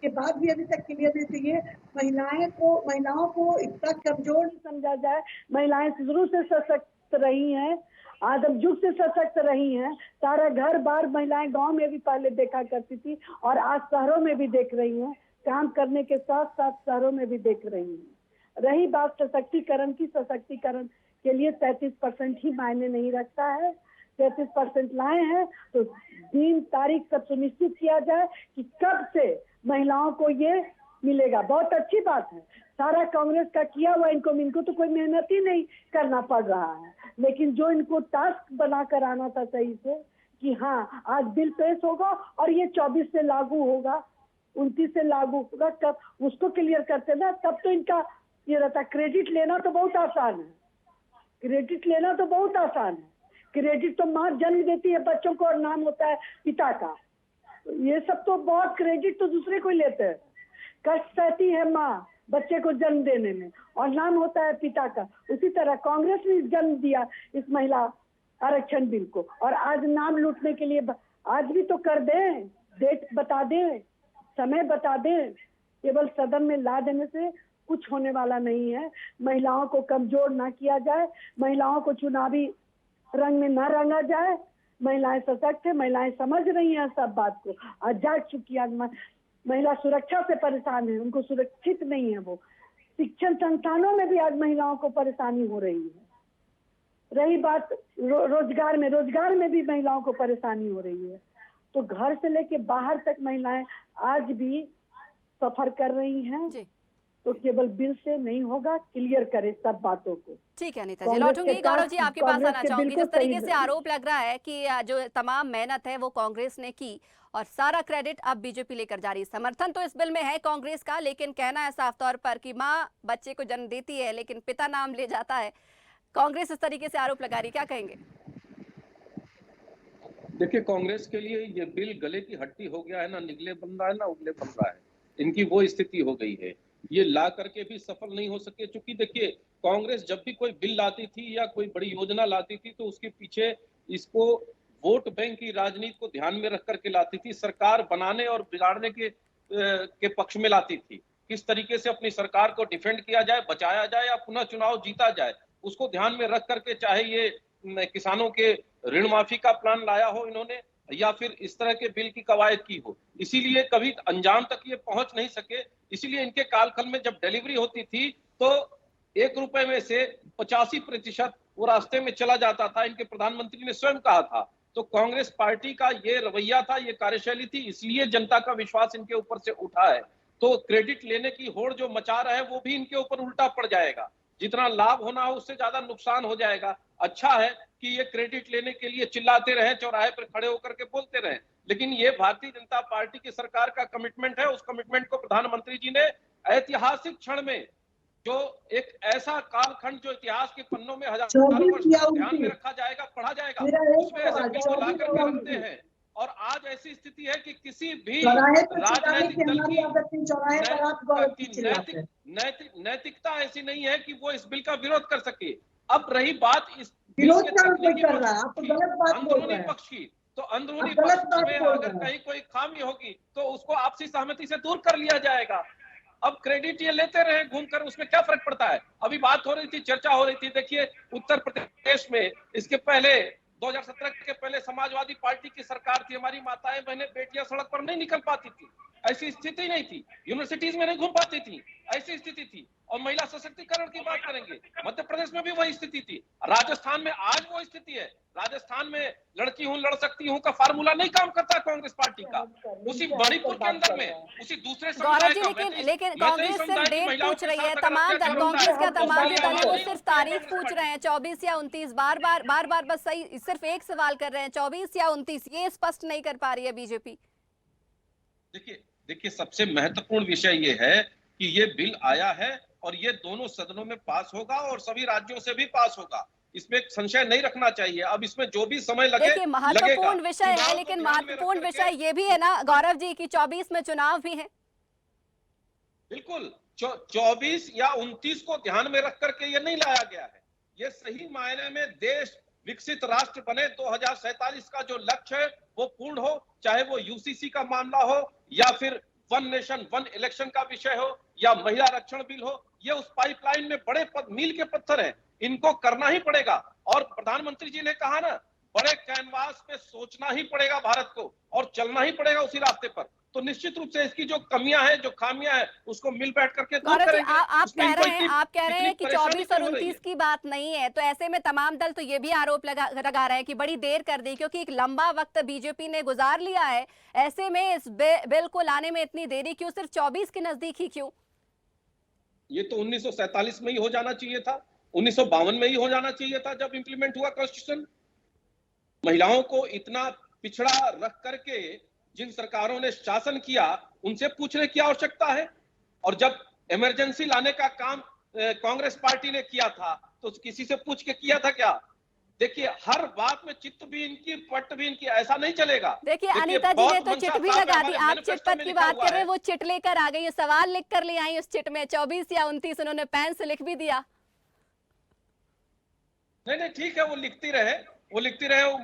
S2: के बाद भी अभी तक क्लियर नहीं चाहिए। महिलाओं को इतना कमजोर नहीं समझा जाए। महिलाएं शुरू से सशक्त रही हैं, आदम युग से सशक्त रही हैं। सारा घर बार महिलाएं गांव में भी पहले देखा करती थी और आज शहरों में भी देख रही हैं, काम करने के साथ साथ शहरों में भी देख रही हैं। रही बात सशक्तिकरण की, सशक्तिकरण के लिए 33% ही मायने नहीं रखता है। 33% लाए हैं तो दिन तारीख सब सुनिश्चित किया जाए कि कब से महिलाओं को ये मिलेगा। बहुत अच्छी बात है, सारा कांग्रेस का किया हुआ, इनको तो कोई मेहनत ही नहीं करना पड़ रहा है। लेकिन जो इनको टास्क बनाकर आना था सही से कि हाँ आज बिल पेश होगा और ये 24 से लागू होगा, 29 से लागू होगा, कब उसको क्लियर करते ना, तब तो इनका ये रहता। क्रेडिट लेना तो बहुत आसान है, क्रेडिट लेना तो बहुत आसान है। क्रेडिट तो माँ जन्म देती है बच्चों को और नाम होता है पिता का। ये सब तो बहुत क्रेडिट तो दूसरे को लेते हैं। कष्ट सहती है माँ बच्चे को जन्म देने में और नाम होता है पिता का। उसी तरह कांग्रेस ने जन्म दिया इस महिला आरक्षण बिल को और आज नाम लूटने के लिए आज भी तो कर दें, डेट बता दें, समय बता दें। केवल सदन में ला देने से कुछ होने वाला नहीं है। महिलाओं को कमजोर ना किया जाए, महिलाओं को चुनावी रंग में ना रंगा जाए। महिलाएं सशक्त है, महिलाएं समझ रही हैं सब बात को, आज जाग चुकी है। महिला सुरक्षा से परेशान है, उनको सुरक्षित नहीं है। वो शिक्षण संस्थानों में भी आज महिलाओं को परेशानी हो रही है। रही बात रोजगार में भी महिलाओं को परेशानी हो रही है। तो घर से लेके बाहर तक महिलाएं आज भी सफर कर रही हैं जी। तो केवल बिल से नहीं होगा, क्लियर करे सब बातों को।
S1: ठीक है अनीता जी, लौटूंगी। गौरव जी, आपके पास आना चाहूंगी। जिस तरीके से आरोप लग रहा है कि जो तमाम मेहनत है वो कांग्रेस ने की और सारा क्रेडिट अब बीजेपी लेकर जा रही है। समर्थन तो इस बिल में है कांग्रेस का, लेकिन कहना है साफ तौर पर कि माँ बच्चे को जन्म देती है लेकिन पिता नाम ले जाता है। कांग्रेस इस तरीके से आरोप लगा रही, क्या कहेंगे?
S3: देखिए, कांग्रेस के लिए ये बिल गले की हड्डी हो गया है, ना निगले बन रहा है ना उगले बन रहा है। इनकी वो स्थिति हो गई है, ये ला करके भी सफल नहीं हो सके। चूंकि देखिए, कांग्रेस जब भी कोई बिल लाती थी या कोई बड़ी योजना लाती थी तो उसके पीछे इसको वोट बैंक की राजनीति को ध्यान में रख करके लाती थी, सरकार बनाने और बिगाड़ने के पक्ष में लाती थी। किस तरीके से अपनी सरकार को डिफेंड किया जाए, बचाया जाए या पुनः चुनाव जीता जाए, उसको ध्यान में रख करके चाहे ये किसानों के ऋण माफी का प्लान लाया हो इन्होंने या फिर इस तरह के बिल की कवायद की हो, इसीलिए कभी अंजाम तक ये पहुंच नहीं सके। इसीलिए इनके कालखंड में जब डिलीवरी होती थी तो 1 रुपए में से 85% वो रास्ते में चला जाता था। इनके प्रधानमंत्री ने स्वयं कहा था। तो कांग्रेस पार्टी का ये रवैया था, ये कार्यशैली थी, इसलिए जनता का विश्वास इनके ऊपर से उठा है। तो क्रेडिट लेने की होड़ जो मचा रहा है वो भी इनके ऊपर उल्टा पड़ जाएगा। जितना लाभ होना हो उससे ज्यादा नुकसान हो जाएगा। अच्छा है कि ये क्रेडिट लेने के लिए चिल्लाते रहे, चौराहे पर खड़े होकर के बोलते रहे, लेकिन ये भारतीय जनता पार्टी की सरकार का कमिटमेंट है। उस कमिटमेंट को प्रधानमंत्री जी ने ऐतिहासिक क्षण में, जो एक ऐसा कालखंड जो इतिहास के पन्नों में हजारों वर्ष ध्यान में रखा जाएगा, पढ़ा जाएगा, उसमें ऐसे बिल को ला करके रखते हैं। और आज ऐसी स्थिति है कि किसी भी राजनीतिक दल की नैतिकता ऐसी नहीं है कि वो इस बिल का विरोध कर सके। अब रही बात इस
S2: विरोध कर रहा है, आप तो गलत बात बोल रहे
S3: अंदरूनी
S2: हैं।
S3: पक्ष की, तो अंदरूनी पक्ष में अगर कहीं कोई खामी होगी तो उसको आपसी सहमति से दूर कर लिया जाएगा। अब क्रेडिट ये लेते रहे घूमकर, उसमें क्या फर्क पड़ता है। अभी बात हो रही थी, चर्चा हो रही थी, देखिए उत्तर प्रदेश में इसके पहले 2017 के पहले समाजवादी पार्टी की सरकार थी, हमारी माताएं बहनें बेटियां सड़क पर नहीं निकल पाती थी, ऐसी स्थिति नहीं थी, यूनिवर्सिटीज में नहीं घूम पाती थी, ऐसी स्थिति थी। और महिला सशक्तिकरण की बात करेंगे, मध्य प्रदेश में भी वही स्थिति थी, राजस्थान में आज वो स्थिति है। राजस्थान में लड़की हूं लड़ सकती हूं का फार्मूला नहीं काम करता कांग्रेस पार्टी का। उसी मणिपुर के अंदर में उसी दूसरे
S1: गौरव जी, लेकिन कांग्रेस सिर्फ डेट पूछ रही है, तमाम दल, कांग्रेस का तमाम जो दल है वो सिर्फ तारीख पूछ रहे हैं, 24 या 29, बार बार बस सही सिर्फ एक सवाल कर रहे हैं, 24 या 29, ये स्पष्ट नहीं कर पा रही है बीजेपी।
S3: देखिए सबसे महत्वपूर्ण विषय ये है कि ये बिल आया है और ये दोनों सदनों में पास होगा और सभी राज्यों से भी पास होगा, इसमें संशय नहीं रखना चाहिए। अब इसमें जो भी समय लगे,
S1: देखिए महत्वपूर्ण विषय है, लेकिन महत्वपूर्ण विषय ये भी है ना गौरव जी की 24 में चुनाव भी है।
S3: बिल्कुल 24 या 29 को ध्यान में रख करके ये नहीं लाया गया है। ये सही मायने में देश विकसित राष्ट्र बने 2047 का जो लक्ष्य है वो पूर्ण हो, चाहे वो यूसीसी का मामला हो या फिर वन नेशन वन इलेक्शन का विषय हो या महिला आरक्षण बिल हो, ये उस पाइपलाइन में बड़े मील के पत्थर हैं, इनको करना ही पड़ेगा। और प्रधानमंत्री जी ने कहा ना, बड़े कैनवास पे सोचना ही पड़ेगा भारत को और चलना ही पड़ेगा उसी रास्ते पर। तो निश्चित रूप से इसकी जो कमियां हैं, जो खामियां हैं, उसको मिल बैठ करके दूर करेंगे।
S1: आप कह रहे हैं कि 24 और 29 की बात नहीं है, तो ऐसे में तमाम दल तो ये भी आरोप लगा रहे हैं कि बड़ी देर कर दी, क्योंकि एक लंबा वक्त बीजेपी ने गुजार लिया है। ऐसे में इस बिल को लाने में इतनी देरी क्यों, सिर्फ 24 के नजदीक ही क्यों?
S3: ये तो 1947 में ही हो जाना चाहिए था, 1952 में ही हो जाना चाहिए था जब इंप्लीमेंट हुआ कॉन्स्टिट्यूशन। महिलाओं को इतना पिछड़ा रख करके जिन सरकारों ने शासन किया उनसे पूछने की आवश्यकता है। और जब इमरजेंसी लाने का काम कांग्रेस पार्टी ने किया था तो किसी से पूछ के किया था क्या? देखिए हर बात में चित्त भी इनकी पट भी इनकी, ऐसा नहीं चलेगा।
S1: देखिए अनीता जी ने तो चिट भी लगा दी, आप चिटपट की बात कर रहे हैं, वो चिट लेकर आ गई, सवाल लिख कर ले आई उस चिट में, 24 या 29 उन्होंने पेन से लिख भी दिया।
S3: नहीं ठीक है, वो लिखती रहे।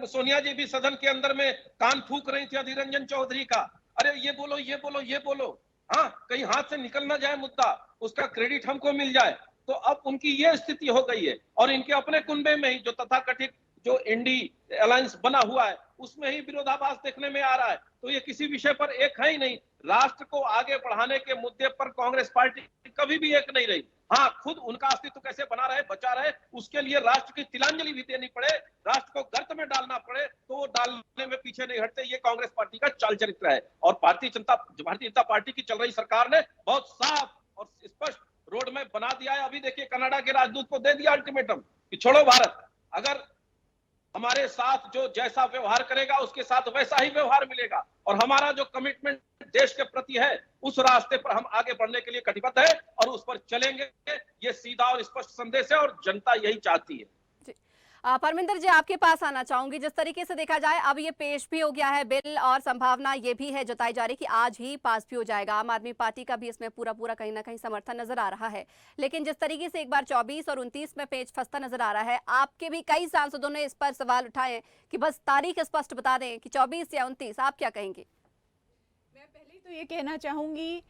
S3: सोनिया जी भी सदन के अंदर में कान फूक रही थी अधीर रंजन चौधरी का, अरे ये बोलो, हाँ कहीं हाथ से निकल ना जाए मुद्दा, उसका क्रेडिट हमको मिल जाए। तो अब उनकी ये स्थिति हो गई है और इनके अपने कुनबे में ही जो तथाकथित जो इंडी अलायंस बना हुआ है उसमें ही विरोधाभास देखने में आ रहा है। तो ये किसी विषय पर एक है ही नहीं। राष्ट्र को आगे बढ़ाने के मुद्दे पर कांग्रेस पार्टी कभी भी एक नहीं रही। हाँ, खुद उनका अस्तित्व कैसे बना रहे, बचा रहे, उसके लिए राष्ट्र की तिलांजलि भी देनी पड़े, राष्ट्र को गर्त में डालना पड़े तो वो डालने में पीछे नहीं हटते। ये कांग्रेस पार्टी का चाल चरित्र है। और भारतीय जनता पार्टी की चल रही सरकार ने बहुत साफ और स्पष्ट रोड मैप बना दिया है। अभी देखिए कनाडा के राजदूत को दे दिया अल्टीमेटम कि छोड़ो भारत, अगर हमारे साथ जो जैसा व्यवहार करेगा उसके साथ वैसा ही व्यवहार मिलेगा। और हमारा जो कमिटमेंट देश के प्रति है उस रास्ते पर हम आगे बढ़ने के लिए कटिबद्ध है और उस पर चलेंगे। ये सीधा और स्पष्ट संदेश है और जनता यही चाहती है।
S1: परमिंदर जी, आपके पास आना चाहूंगी। जिस तरीके से देखा जाए अब ये पेश भी हो गया है बिल और संभावना ये भी है जताई जा रही कि आज ही पास भी हो जाएगा। आम आदमी पार्टी का भी इसमें पूरा पूरा कहीं ना कहीं समर्थन नजर आ रहा है, लेकिन जिस तरीके से एक बार 24 और 29 में पेच फंसता नजर आ रहा है, आपके भी कई सांसदों ने इस पर सवाल उठाए कि बस तारीख स्पष्ट बता दें कि 24 या 29, आप क्या कहेंगे?
S4: मैं पहले तो ये कहना चाहूँगी,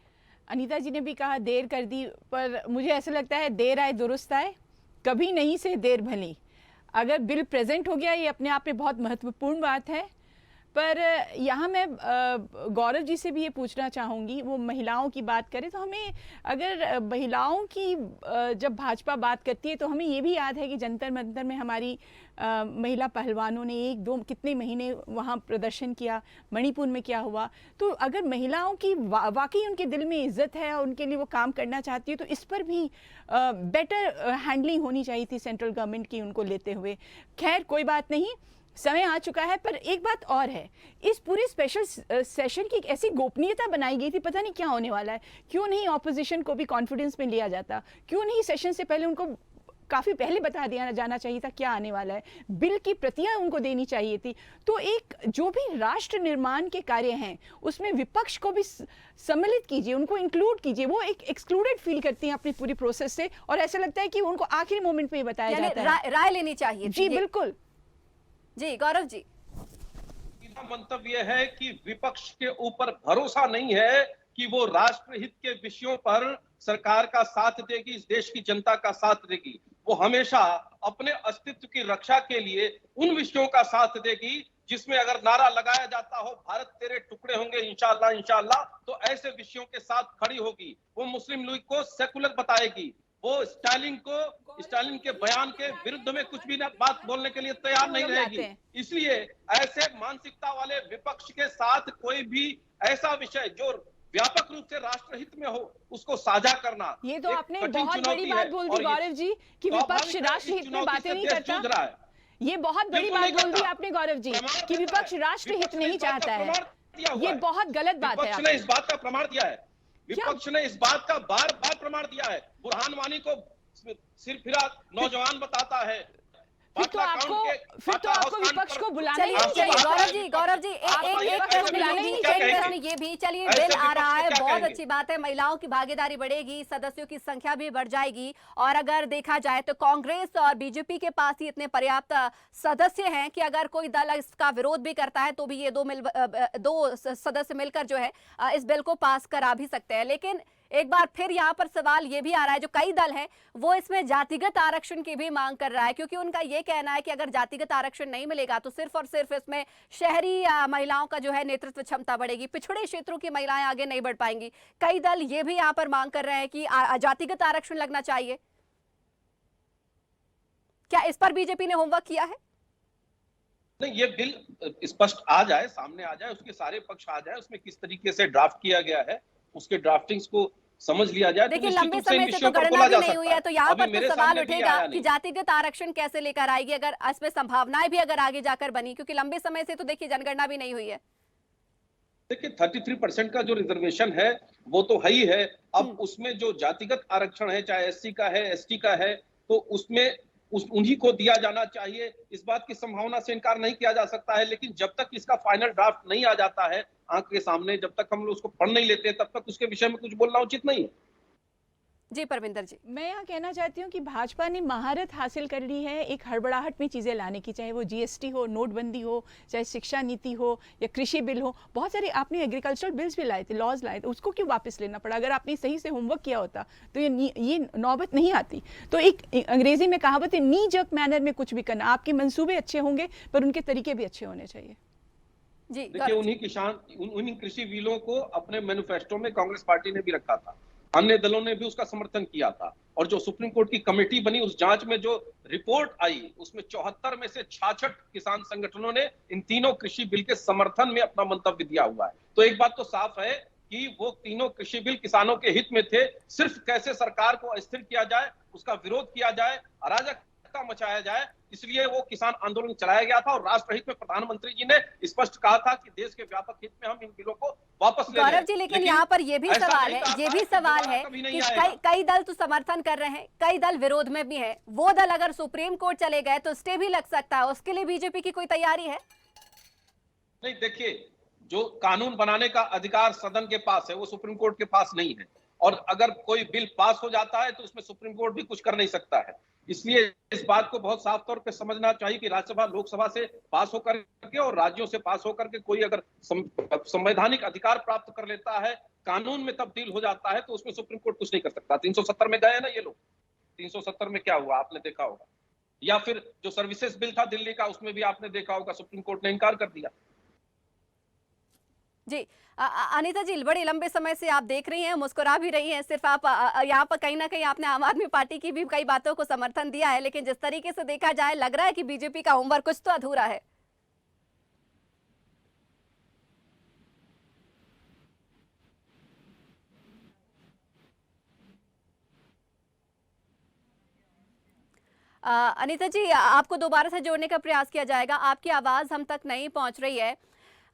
S4: अनीता जी ने भी कहा देर कर दी, पर मुझे ऐसा लगता है देर आए दुरुस्त आए, कभी नहीं से देर भली। अगर बिल प्रेजेंट हो गया ये अपने आप में बहुत महत्वपूर्ण बात है, पर यहाँ मैं गौरव जी से भी ये पूछना चाहूँगी, वो महिलाओं की बात करें तो हमें, अगर महिलाओं की जब भाजपा बात करती है तो हमें ये भी याद है कि जंतर मंतर में हमारी महिला पहलवानों ने 1-2 कितने महीने वहाँ प्रदर्शन किया, मणिपुर में क्या हुआ। तो अगर महिलाओं की वाकई उनके दिल में इज्जत है और उनके लिए वो काम करना चाहती है तो इस पर भी बेटर हैंडलिंग होनी चाहिए थी सेंट्रल गवर्नमेंट की उनको लेते हुए। खैर कोई बात नहीं, समय आ चुका है। पर एक बात और है, इस पूरे स्पेशल सेशन की एक ऐसी गोपनीयता बनाई गई थी, पता नहीं क्या होने वाला है। क्यों नहीं ऑपोजिशन को भी कॉन्फिडेंस में लिया जाता? क्यों नहीं सेशन से पहले उनको काफ़ी पहले बता दिया जाना चाहिए था क्या आने वाला है? बिल की प्रतियां उनको देनी चाहिए थी। तो एक जो भी राष्ट्र निर्माण के कार्य हैं उसमें विपक्ष को भी सम्मिलित कीजिए, उनको इंक्लूड कीजिए। वो एक एक्सक्लूडेड फील करती हैं अपनी पूरी प्रोसेस से, और ऐसा लगता है कि उनको आखिरी मोमेंट पे ही बताया जाता है।
S1: राय लेनी चाहिए।
S4: जी बिल्कुल।
S1: जी गौरव जी,
S3: मंतव्य है कि विपक्ष के ऊपर भरोसा नहीं है कि वो राष्ट्रहित के विषयों पर सरकार का साथ देगी, इस देश की जनता का साथ देगी। वो हमेशा अपने अस्तित्व की रक्षा के लिए उन विषयों का साथ देगी जिसमें अगर नारा लगाया जाता हो भारत तेरे टुकड़े होंगे इंशाल्लाह इंशाल्लाह, तो ऐसे विषयों के साथ खड़ी होगी। वो मुस्लिम लीग को सेकुलर बताएगी, वो स्टालिन के बयान के विरुद्ध में कुछ भी बात बोलने के लिए तैयार नहीं रहेगी। इसलिए ऐसे मानसिकता वाले विपक्ष के साथ कोई भी ऐसा विषय जो व्यापक रूप से राष्ट्रहित में हो उसको साझा करना,
S4: ये तो आपने बहुत बड़ी बात बोल दी गौरव जी कि विपक्ष राष्ट्रहित में बातें नहीं करता। ये बहुत बड़ी बात बोल दी आपने गौरव जी कि विपक्ष राष्ट्रहित नहीं चाहता है। ये बहुत गलत बात है।
S3: विपक्ष ने इस बात का प्रमाण दिया है, विपक्ष ने इस बात का बार बार प्रमाण दिया है। बुरहान वानी को सिरफिरा नौजवान बताता है।
S4: फिर तो आपको विपक्ष को बुलाना ही
S1: चलिए गौरव जी एक प्रश्न ये भी, चलिए बिल आ रहा है, बहुत अच्छी बात है, महिलाओं की भागीदारी बढ़ेगी, सदस्यों की संख्या भी बढ़ जाएगी, और अगर देखा जाए तो कांग्रेस और बीजेपी के पास ही इतने पर्याप्त सदस्य हैं कि अगर कोई दल इसका विरोध भी करता है तो भी ये दो सदस्य मिलकर जो है इस बिल को पास करा भी सकते हैं। लेकिन एक बार फिर यहाँ पर सवाल ये भी आ रहा है, जो कई दल हैं वो इसमें जातिगत आरक्षण की भी मांग कर रहा है, क्योंकि उनका ये कहना है कि अगर जातिगत आरक्षण नहीं मिलेगा तो सिर्फ और सिर्फ इसमें शहरी महिलाओं का जो है नेतृत्व क्षमता बढ़ेगी, पिछड़े क्षेत्रों की महिलाएं आगे नहीं बढ़ पाएंगी। कई दल ये भी यहाँ पर मांग कर रहे हैं कि जातिगत आरक्षण लगना चाहिए। क्या इस पर बीजेपी ने होमवर्क किया है?
S3: नहीं, ये बिल स्पष्ट आ जाए, सामने आ जाए, उसके सारे पक्ष आ जाए, उसमें किस तरीके से ड्राफ्ट किया गया है उसके ड्राफ्टिंग्स को समझ लिया जाए।
S1: देखिए लंबे समय से तो गणना भी नहीं हुई है, तो यहाँ पर तो सवाल उठेगा कि जातिगत आरक्षण कैसे लेकर आएगी, अगर इसमें संभावनाएं भी अगर आगे जाकर बनी, क्योंकि लंबे समय से तो देखिए जनगणना भी नहीं हुई है।
S3: देखिए 33% का जो रिजर्वेशन है वो तो है ही है। अब उसमें जो जातिगत आरक्षण है, चाहे एससी का है एसटी का है, तो उसमें उन्हीं को दिया जाना चाहिए। इस बात की संभावना से इनकार नहीं किया जा सकता है, लेकिन जब तक इसका फाइनल ड्राफ्ट नहीं आ जाता है आंख के सामने, जब तक हम लोग उसको पढ़ नहीं लेते तब तक उसके विषय में कुछ बोलना उचित नहीं है।
S1: जी परविंदर जी,
S4: मैं यहाँ कहना चाहती हूँ कि भाजपा ने महारत हासिल कर ली है एक हड़बड़ाहट में चीज़ें लाने की, चाहे वो जीएसटी हो, नोटबंदी हो, चाहे शिक्षा नीति हो या कृषि बिल हो। बहुत सारे आपने एग्रीकल्चरल बिल्स भी लाए थे, लॉज लाए थे, उसको क्यों वापस लेना पड़ा? अगर आपने सही से होमवर्क किया होता तो ये नौबत नहीं आती। तो एक अंग्रेजी में कहावत है, नी जर्क मैनर में कुछ भी करना। आपके मंसूबे अच्छे होंगे पर उनके तरीके भी अच्छे होने चाहिए।
S1: जी
S3: देखिए उन्हीं कृषि बिलों को अपने मैनिफेस्टो में कांग्रेस पार्टी ने भी रखा था, अन्य दलों ने भी उसका समर्थन किया था, और जो सुप्रीम कोर्ट की कमेटी बनी उस जांच में जो रिपोर्ट आई उसमें 74 में से 66 किसान संगठनों ने इन तीनों कृषि बिल के समर्थन में अपना मंतव्य दिया हुआ है। तो एक बात तो साफ है कि वो तीनों कृषि बिल किसानों के हित में थे। सिर्फ कैसे सरकार को अस्थिर किया जाए, उसका विरोध किया जाए, अराजकता मचाया जाए, इसलिए वो किसान आंदोलन चलाया गया था और राष्ट्रहित में प्रधानमंत्री जी ने स्पष्ट कहा था कि देश के व्यापक हित में हम इन बिलों को वापस ले
S1: गौरव जी, लेकिन यहाँ पर ये भी
S3: ऐसा
S1: सवाल
S3: नहीं
S1: है,
S3: कहा
S1: ये
S3: था
S1: भी
S3: कि
S1: सवाल
S3: दोबारा
S1: है
S3: कभी नहीं
S1: कि
S3: आएगा।
S1: कई दल तो समर्थन कर रहे हैं, कई दल विरोध में भी हैं। वो दल अगर सुप्रीम कोर्ट चले गए तो स्टे भी लग सकता है, उसके लिए बीजेपी की कोई तैयारी है?
S3: नहीं, देखिए, जो कानून बनाने का अधिकार सदन के पास है वो सुप्रीम कोर्ट के पास नहीं है, और अगर कोई बिल पास हो जाता है तो उसमें सुप्रीम कोर्ट भी कुछ कर नहीं सकता है। इसलिए इस बात को बहुत साफ तौर पे समझना चाहिए कि राज्यसभा लोकसभा से पास होकर के और राज्यों से पास होकर के कोई अगर संवैधानिक अधिकार प्राप्त कर लेता है, कानून में तब्दील हो जाता है, तो उसमें सुप्रीम कोर्ट कुछ नहीं कर सकता। 370 में गए ना ये लोग, 370 में क्या हुआ आपने देखा होगा, या फिर जो सर्विसेज बिल था दिल्ली का, उसमें भी आपने देखा होगा सुप्रीम कोर्ट ने इनकार कर दिया।
S1: जी, अनीता जी, बड़े लंबे समय से आप देख रही हैं, मुस्कुरा भी रही हैं। सिर्फ आप यहाँ पर कहीं ना कहीं आपने आम आदमी पार्टी की भी कई बातों को समर्थन दिया है, लेकिन जिस तरीके से देखा जाए लग रहा है कि बीजेपी का होमवर्क कुछ तो अधूरा है। अनीता जी, आपको दोबारा से जोड़ने का प्रयास किया जाएगा, आपकी आवाज हम तक नहीं पहुंच रही है।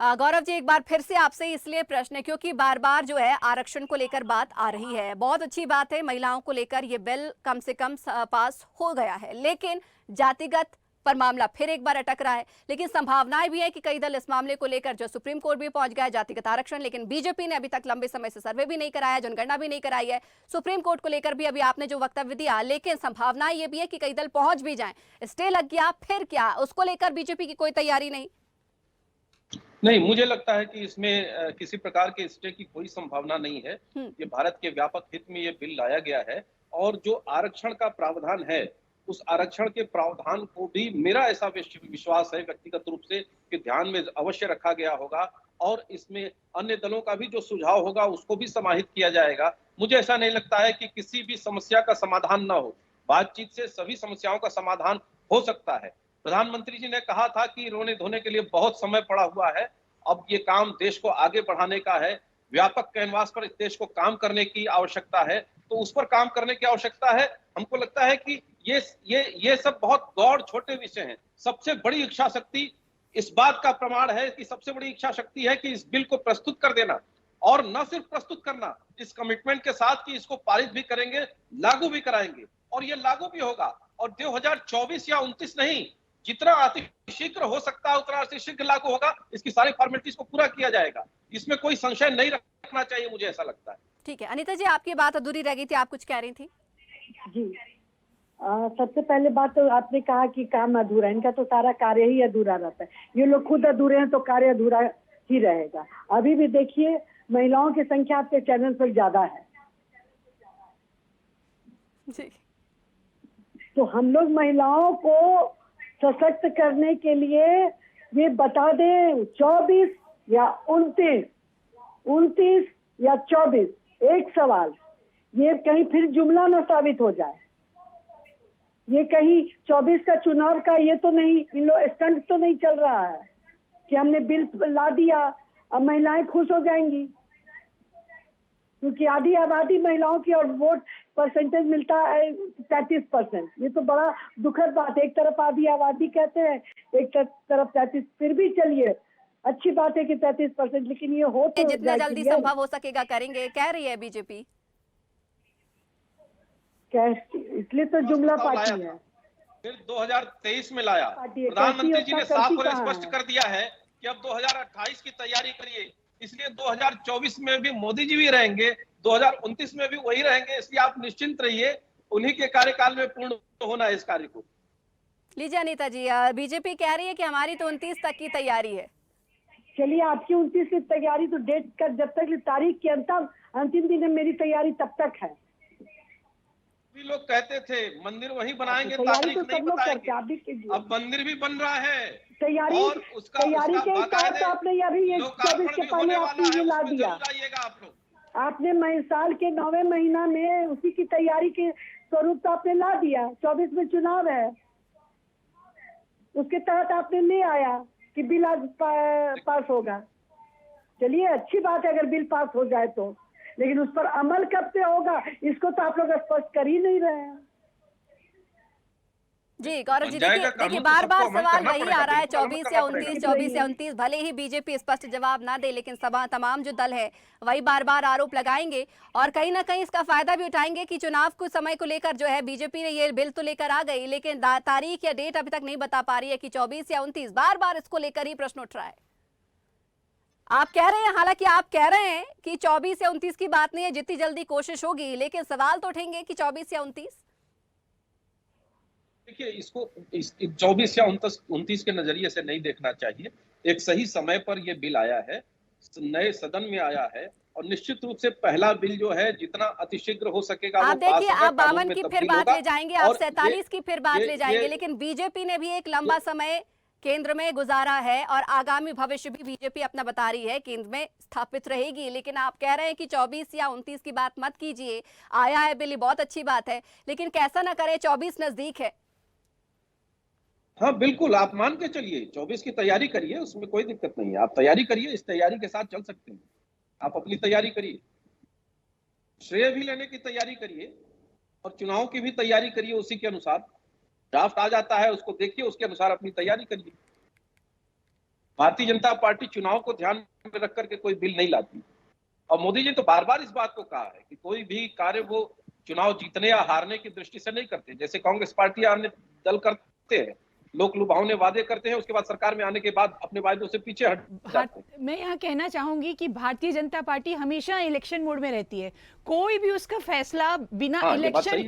S1: गौरव जी, एक बार फिर से आपसे इसलिए प्रश्न है क्योंकि बार बार जो है आरक्षण को लेकर बात आ रही है। बहुत अच्छी बात है, महिलाओं को लेकर ये बिल कम से कम पास हो गया है, लेकिन जातिगत पर मामला फिर एक बार अटक रहा है। लेकिन संभावनाएं भी है कि कई दल इस मामले को लेकर जो सुप्रीम कोर्ट भी पहुंच गया है, जातिगत आरक्षण, लेकिन बीजेपी ने अभी तक लंबे समय से सर्वे भी नहीं कराया, जनगणना भी नहीं कराई है। सुप्रीम कोर्ट को लेकर भी अभी आपने जो वक्तव्य दिया, लेकिन संभावनाएं ये भी है कि कई दल पहुंच भी जाएं, स्टे लग गया, फिर क्या, उसको लेकर बीजेपी की कोई तैयारी नहीं?
S3: नहीं, मुझे लगता है कि इसमें किसी प्रकार के स्टे की कोई संभावना नहीं है। ये भारत के व्यापक हित में ये बिल लाया गया है, और जो आरक्षण का प्रावधान है उस आरक्षण के प्रावधान को भी मेरा ऐसा विश्वास है व्यक्तिगत रूप से कि ध्यान में अवश्य रखा गया होगा, और इसमें अन्य दलों का भी जो सुझाव होगा उसको भी समाहित किया जाएगा। मुझे ऐसा नहीं लगता है कि किसी भी समस्या का समाधान ना हो, बातचीत से सभी समस्याओं का समाधान हो सकता है। प्रधानमंत्री जी ने कहा था कि रोने धोने के लिए बहुत समय पड़ा हुआ है, अब ये काम देश को आगे बढ़ाने का है, व्यापक कैनवास पर इस देश को काम करने की आवश्यकता है, तो उस पर काम करने की आवश्यकता है। हमको लगता है कि ये सब बहुत गौर छोटे विषय हैं। सबसे बड़ी इच्छा शक्ति इस बात का प्रमाण है कि सबसे बड़ी इच्छा शक्ति है कि इस बिल को प्रस्तुत कर देना, और न सिर्फ प्रस्तुत करना, इस कमिटमेंट के साथ कि इसको पारित भी करेंगे, लागू भी कराएंगे, और ये लागू भी होगा। और 2024 या 29 नहीं, जितना अतिशीघ्र हो सकता है उतना अतिशीघ्र लागू होगा। इसकी सारी फॉर्मेलिटीज को पूरा किया जाएगा, इसमें कोई संशय नहीं रखना चाहिए, मुझे ऐसा लगता है।
S1: ठीक है, अनीता जी, आपकी बात अधूरी रह गई थी, आप कुछ कह रही थी?
S2: जी, सबसे पहले बात तो आपने कहा कि काम अधूरा है, इनका तो सारा कार्य ही अधूरा रहता है। ये लोग खुद अधूरे हैं तो कार्य अधूरा ही रहेगा। अभी भी देखिए, महिलाओं की संख्या आपके चैनल पर ज्यादा है,
S1: जी।
S2: तो हम लोग महिलाओं को सशक्त करने के लिए ये बता दें 24 या 29 या 24, एक सवाल, ये कहीं फिर जुमला न साबित हो जाए। ये कहीं 24 का चुनाव का ये तो नहीं, इन लोग स्टंट तो नहीं चल रहा है कि हमने बिल ला दिया अब महिलाएं खुश हो जाएंगी, क्योंकि आधी आबादी महिलाओं की और वोट परसेंटेज मिलता है 33%। ये तो बड़ा दुखद बात है। एक तरफ आधी आबादी कहते हैं, एक तरफ 33, फिर भी चलिए अच्छी बात है कि 33%, लेकिन ये हो तो
S1: जितना जल्दी संभव हो सकेगा करेंगे, कह रही है बीजेपी।
S2: इसलिए तो जुमला पार्टी है।
S3: फिर 2023 में लाया, प्रधानमंत्री जी ने साफ और स्पष्ट कर दिया है कि अब 2028 की तैयारी करिए, इसलिए 2024 में भी मोदी जी भी रहेंगे, 2029 में भी वही रहेंगे, इसलिए आप निश्चिंत रहिए, उन्हीं के कार्यकाल में पूर्ण होना है इस कार्य को।
S1: लीजिए अनीता जी, बीजेपी कह रही है कि हमारी तो 29 तक की तैयारी है।
S2: चलिए, आपकी 29 की तैयारी तो डेट का जब तक तारीख के अंतिम दिन है, मेरी तैयारी तब तक है।
S3: लोग कहते थे मंदिर वहीं बनाएंगे,
S2: तैयारी तो
S3: नहीं
S2: सब लोग करते, आप भी
S3: बताएंगे, अब मंदिर भी बन रहा है।
S2: तैयारी
S3: और
S2: तैयारी के हिसाब से आपने अभी 24 के पहले आपने ये ला दिया। आपने साल के 9वें महीना में उसी की तैयारी के स्वरूप तो आपने ला दिया। 24 में चुनाव है, उसके तहत आपने ले आया कि बिल आज पास होगा। चलिए, अच्छी बात है अगर बिल पास हो जाए तो, लेकिन उस पर अमल कब से होगा इसको तो आप लोग स्पष्ट कर ही नहीं रहे हैं।
S1: जी गौरव जी,
S3: बन जाएगा
S1: देखिए
S3: कानून तो
S1: बार बार
S3: सबको अमल
S1: सवाल
S3: करना
S1: वही
S3: पड़ेगा,
S1: आ रहा है,
S3: बिल्कुल अमल
S1: 24
S3: करना
S1: या
S3: पड़ेगा।
S1: 29, 24 या 29, भले ही बीजेपी स्पष्ट जवाब ना दे, लेकिन सभा तमाम जो दल है वही बार बार आरोप लगाएंगे और कहीं ना कहीं इसका फायदा भी उठाएंगे कि चुनाव को समय को लेकर जो है बीजेपी ने ये बिल तो लेकर आ गई, लेकिन तारीख या डेट अभी तक नहीं बता पा रही है कि 24 या 29, बार बार इसको लेकर ही प्रश्न उठ रहा है। आप कह रहे हैं, हालांकि आप कह रहे हैं कि 24 या 29 की बात नहीं है, जितनी जल्दी कोशिश होगी, लेकिन सवाल तो उठेंगे कि 24 या 29।
S3: देखिए, इसको 24 या 29 के नजरिए से नहीं देखना चाहिए। एक सही समय पर यह बिल आया है, नए सदन में आया है और निश्चित रूप से पहला बिल जो है जितना अतिशीघ्र हो सकेगा
S1: आप
S3: वो पास
S1: देखिए,
S3: होगा,
S1: आप
S3: कानून
S1: 52
S3: में
S1: की फिर
S3: तब्दील
S1: बात
S3: होगा।
S1: ले जाएंगे, आप
S3: और
S1: 47 की फिर बात ले जाएंगे,
S3: ये
S1: लेकिन बीजेपी ने भी एक लंबा समय केंद्र में गुजारा है और आगामी भविष्य भी बीजेपी अपना बता रही है केंद्र में स्थापित रहेगी, लेकिन आप कह रहे हैं कि 24 या 29 की बात मत कीजिए, आया है बिल, बहुत अच्छी बात है, लेकिन कैसा ना करें, 24 नजदीक है।
S3: हाँ बिल्कुल, आप मान के चलिए, 24 की तैयारी करिए, उसमें कोई दिक्कत नहीं है। आप तैयारी करिए, इस तैयारी के साथ चल सकते हैं। आप अपनी तैयारी करिए, श्रेय भी लेने की तैयारी करिए और चुनाव की भी तैयारी करिए, उसी के अनुसार ड्राफ्ट आ जाता है, उसको देखिए, उसके अनुसार अपनी तैयारी करिए। भारतीय जनता पार्टी चुनाव को ध्यान में रख करके कोई बिल नहीं लाती और मोदी जी तो बार बार इस बात को कहा है कि कोई भी कार्य वो चुनाव जीतने या हारने की दृष्टि से नहीं करते, जैसे कांग्रेस पार्टी या अन्य दल करते हैं। लोक लुभावने वादे करते हैं, उसके बाद सरकार में आने के बाद अपने वादों से पीछे हट जाते हैं।
S4: मैं यहाँ कहना चाहूंगी कि भारतीय जनता पार्टी हमेशा इलेक्शन मोड में रहती है, कोई भी उसका फैसला बिना
S3: हाँ, ये बात सही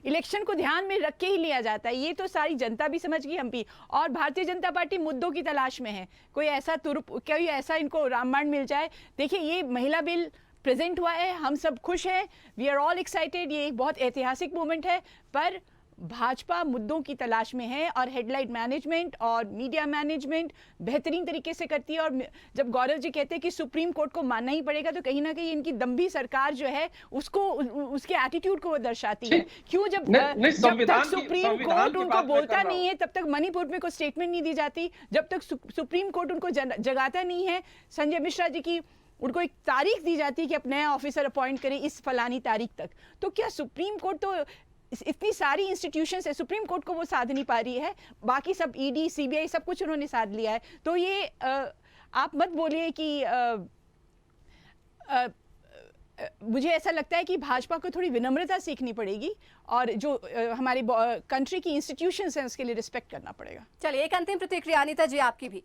S4: इलेक्शन को ध्यान में रख के ही लिया जाता है। ये तो सारी जनता भी समझ गई, हम भी। और भारतीय जनता पार्टी मुद्दों की तलाश में है, कोई ऐसा इनको रामबाण मिल जाए। देखिए, ये महिला बिल प्रेजेंट हुआ है, हम सब खुश हैं, वी आर ऑल एक्साइटेड, ये एक बहुत ऐतिहासिक मोमेंट है, पर भाजपा मुद्दों की तलाश में है और हेडलाइन मैनेजमेंट और मीडिया मैनेजमेंट बेहतरीन तरीके से करती है। और जब गौरव जी कहते हैं कि सुप्रीम कोर्ट को मानना ही पड़ेगा, तो कहीं ना कहीं इनकी दम्भी सरकार जो है उसको उसके एटीट्यूड को वो दर्शाती है। क्यों जब तक सुप्रीम कोर्ट उनको बोलता नहीं है, तब तक मणिपुर में कोई स्टेटमेंट नहीं दी जाती, जब तक सुप्रीम कोर्ट उनको जगाता नहीं है, संजय मिश्रा जी की उनको एक तारीख दी जाती है कि आप नया ऑफिसर अपॉइंट करें इस फलानी तारीख तक, तो क्या सुप्रीम कोर्ट तो इतनी सारी इंस्टीट्यूशंस है, सुप्रीम कोर्ट को वो साध नहीं पा रही है, बाकी सब ईडी सीबीआई सब कुछ उन्होंने साध लिया है। तो ये आप मत बोलिए कि मुझे ऐसा लगता है कि भाजपा को थोड़ी विनम्रता सीखनी पड़ेगी और जो हमारे कंट्री की इंस्टीट्यूशंस हैं उसके लिए रिस्पेक्ट करना पड़ेगा।
S1: चलिए, एक अंतिम प्रतिक्रिया अनीता जी आपकी भी।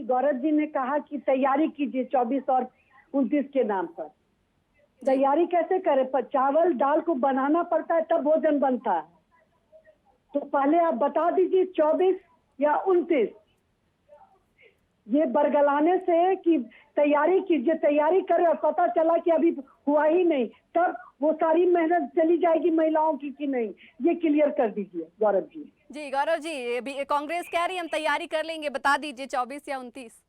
S2: गौरव जी ने कहा कि तैयारी कीजिए 24 और 29 के नाम पर। तैयारी कैसे करें? पर चावल दाल को बनाना पड़ता है तब भोजन बनता है, तो पहले आप बता दीजिए 24 या 29। ये बरगलाने से कि तैयारी कीजिए, तैयारी करें और पता चला कि अभी हुआ ही नहीं, तब वो सारी मेहनत चली जाएगी महिलाओं की कि नहीं, ये क्लियर कर दीजिए गौरव जी।
S1: जी गौरव जी, कांग्रेस कह रही है हम तैयारी कर लेंगे, बता दीजिए 24 या 29।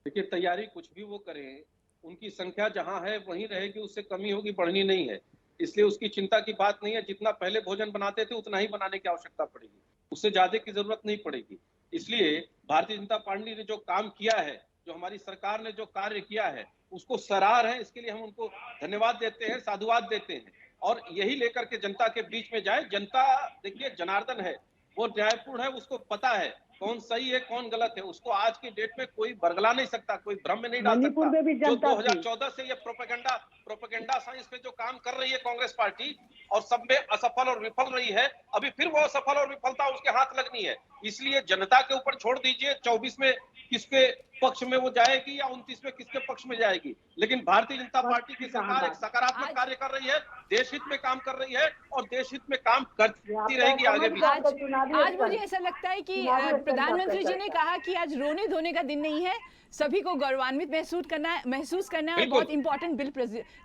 S3: देखिए, तैयारी कुछ भी वो करें, उनकी संख्या जहां है वहीं रहेगी, उससे कमी होगी, बढ़नी नहीं है, इसलिए उसकी चिंता की बात नहीं है। जितना पहले भोजन बनाते थे उतना ही बनाने की आवश्यकता पड़ेगी, उससे ज्यादा की जरूरत नहीं पड़ेगी। इसलिए भारतीय जनता पार्टी ने जो काम किया है, जो हमारी सरकार ने जो कार्य किया है, उसको सराह है, इसके लिए हम उनको धन्यवाद देते हैं, साधुवाद देते हैं और यही लेकर के जनता के बीच में जाए। जनता देखिए जनार्दन है, वो न्यायपूर्ण है, उसको पता है कौन सही है कौन गलत है, उसको आज की डेट में कोई बरगला नहीं सकता, कोई भ्रम में नहीं डाल सकता। जो 2014 से ये प्रोपेगेंडा साइंस पे जो काम कर रही है कांग्रेस पार्टी और सब में असफल और विफल रही है, अभी फिर वो असफल और विफलता उसके हाथ लगनी है। इसलिए जनता के ऊपर छोड़ दीजिए 24 में किसके पक्ष में वो जाएगी या 29 में किसके पक्ष में जाएगी, लेकिन भारतीय जनता पार्टी की सरकार एक सकारात्मक कार्य कर रही है, देश हित में काम कर रही है और देश हित में काम करती रहेगी आगे भी।
S4: आज मुझे ऐसा लगता है कि प्रधानमंत्री जी ने कहा कि आज रोने धोने का दिन नहीं है, सभी को गौरवान्वित महसूस करना है, बहुत इंपॉर्टेंट बिल।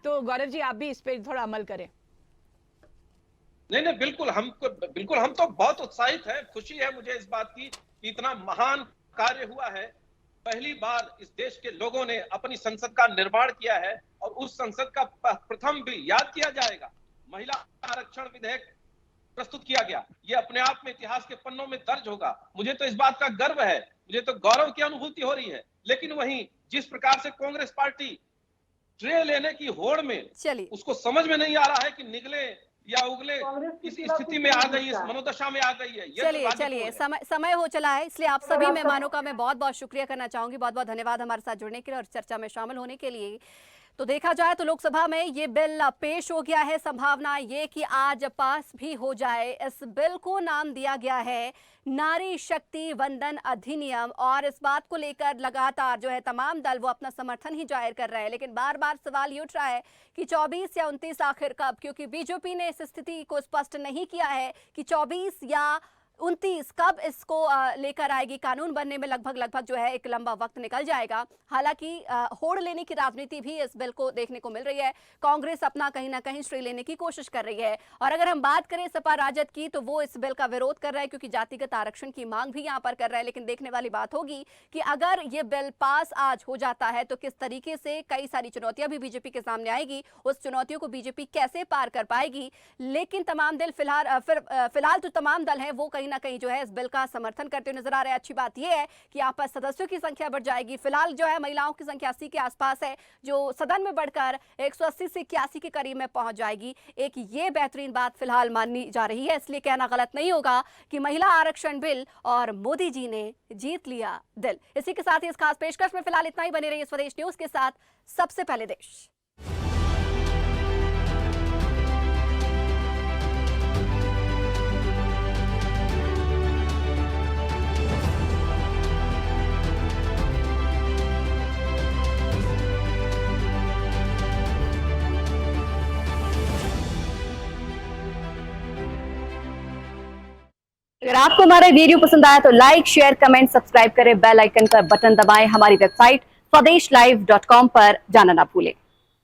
S4: तो गौरव जी आप भी इस पे थोड़ा अमल करें।
S3: नहीं, बिल्कुल हम तो बहुत उत्साहित है, खुशी है मुझे इस बात की कि इतना महान कार्य हुआ है। पहली बार इस देश के लोगों ने अपनी संसद का निर्माण किया है और उस संसद का प्रथम बिल याद किया जाएगा, महिला आरक्षण विधेयक प्रस्तुत किया गया, ये अपने आप में इतिहास के पन्नों में दर्ज होगा। मुझे तो इस बात का गर्व है, मुझे तो गौरव की अनुभूति हो रही है। लेकिन वहीं जिस प्रकार से कांग्रेस पार्टी श्रेय लेने की होड़ में, उसको समझ में नहीं आ रहा है कि निगले या उगले
S2: कांग्रेस की
S3: इस
S2: तरफ
S3: स्थिति में आ
S2: कुछ
S3: गई,
S2: नहीं
S3: इस
S2: होता।
S3: मनोदशा में आ गई है। ये
S1: चलिए
S3: दुर्भाग्यपूर्ण
S1: चलिए,
S3: है।
S1: समय हो चला है, इसलिए आप सभी
S2: आपका-
S1: मेहमानों का मैं बहुत बहुत शुक्रिया करना चाहूंगी। बहुत बहुत धन्यवाद हमारे साथ जुड़ने के लिए और चर्चा में शामिल होने के लिए। तो देखा जाए तो लोकसभा में ये बिल पेश हो गया है। संभावना ये कि आज पास भी हो जाए। इस बिल को नाम दिया गया है नारी शक्ति वंदन अधिनियम, और इस बात को लेकर लगातार जो है तमाम दल वो अपना समर्थन ही जाहिर कर रहे हैं। लेकिन बार बार सवाल ये उठ रहा है कि 24 या 29 आखिर कब, क्योंकि बीजेपी ने इस स्थिति को स्पष्ट नहीं किया है कि 24 या 29 कब इसको लेकर आएगी। कानून बनने में लगभग जो है एक लंबा वक्त निकल जाएगा। हालांकि होड़ लेने की राजनीति भी इस बिल को देखने को मिल रही है। कांग्रेस अपना कहीं ना कहीं श्रेय लेने की कोशिश कर रही है, और अगर हम बात करें सपा राजद की तो वो इस बिल का विरोध कर रहा है, क्योंकि जातिगत आरक्षण की मांग भी यहाँ पर कर रहा है। लेकिन देखने वाली बात होगी कि अगर ये बिल पास आज हो जाता है तो किस तरीके से कई सारी चुनौतियां भी बीजेपी के सामने आएगी, उस चुनौतियों को बीजेपी कैसे पार कर पाएगी। लेकिन तमाम दल फिलहाल तो तमाम दल हैं वो कहीं ना कहीं जो है इस बिल का समर्थन करते हुए नजर आ रहे हैं। अच्छी बात यह है कि यहाँ पर सदस्यों की संख्या बढ़ जाएगी। फिलहाल जो है महिलाओं की संख्या 80 के आसपास है, जो सदन में बढ़कर 180 से 81 के करीब में पहुंच जाएगी। एक ये बेहतरीन बात फिलहाल माननी जा रही है, इसलिए कहना गलत नहीं होगा कि महिला आरक्षण बिल और मोदी जी ने जीत लिया दिल। इसी के साथ ही इस खास पेशकश में फिलहाल इतना ही। बने रहिए स्वदेश न्यूज के साथ, सबसे पहले देश। अगर आपको हमारा वीडियो पसंद आया तो लाइक, शेयर, कमेंट, सब्सक्राइब करें, बेल आइकन का बटन दबाएं। हमारी वेबसाइट swadeshlive.com पर जाना ना भूलें।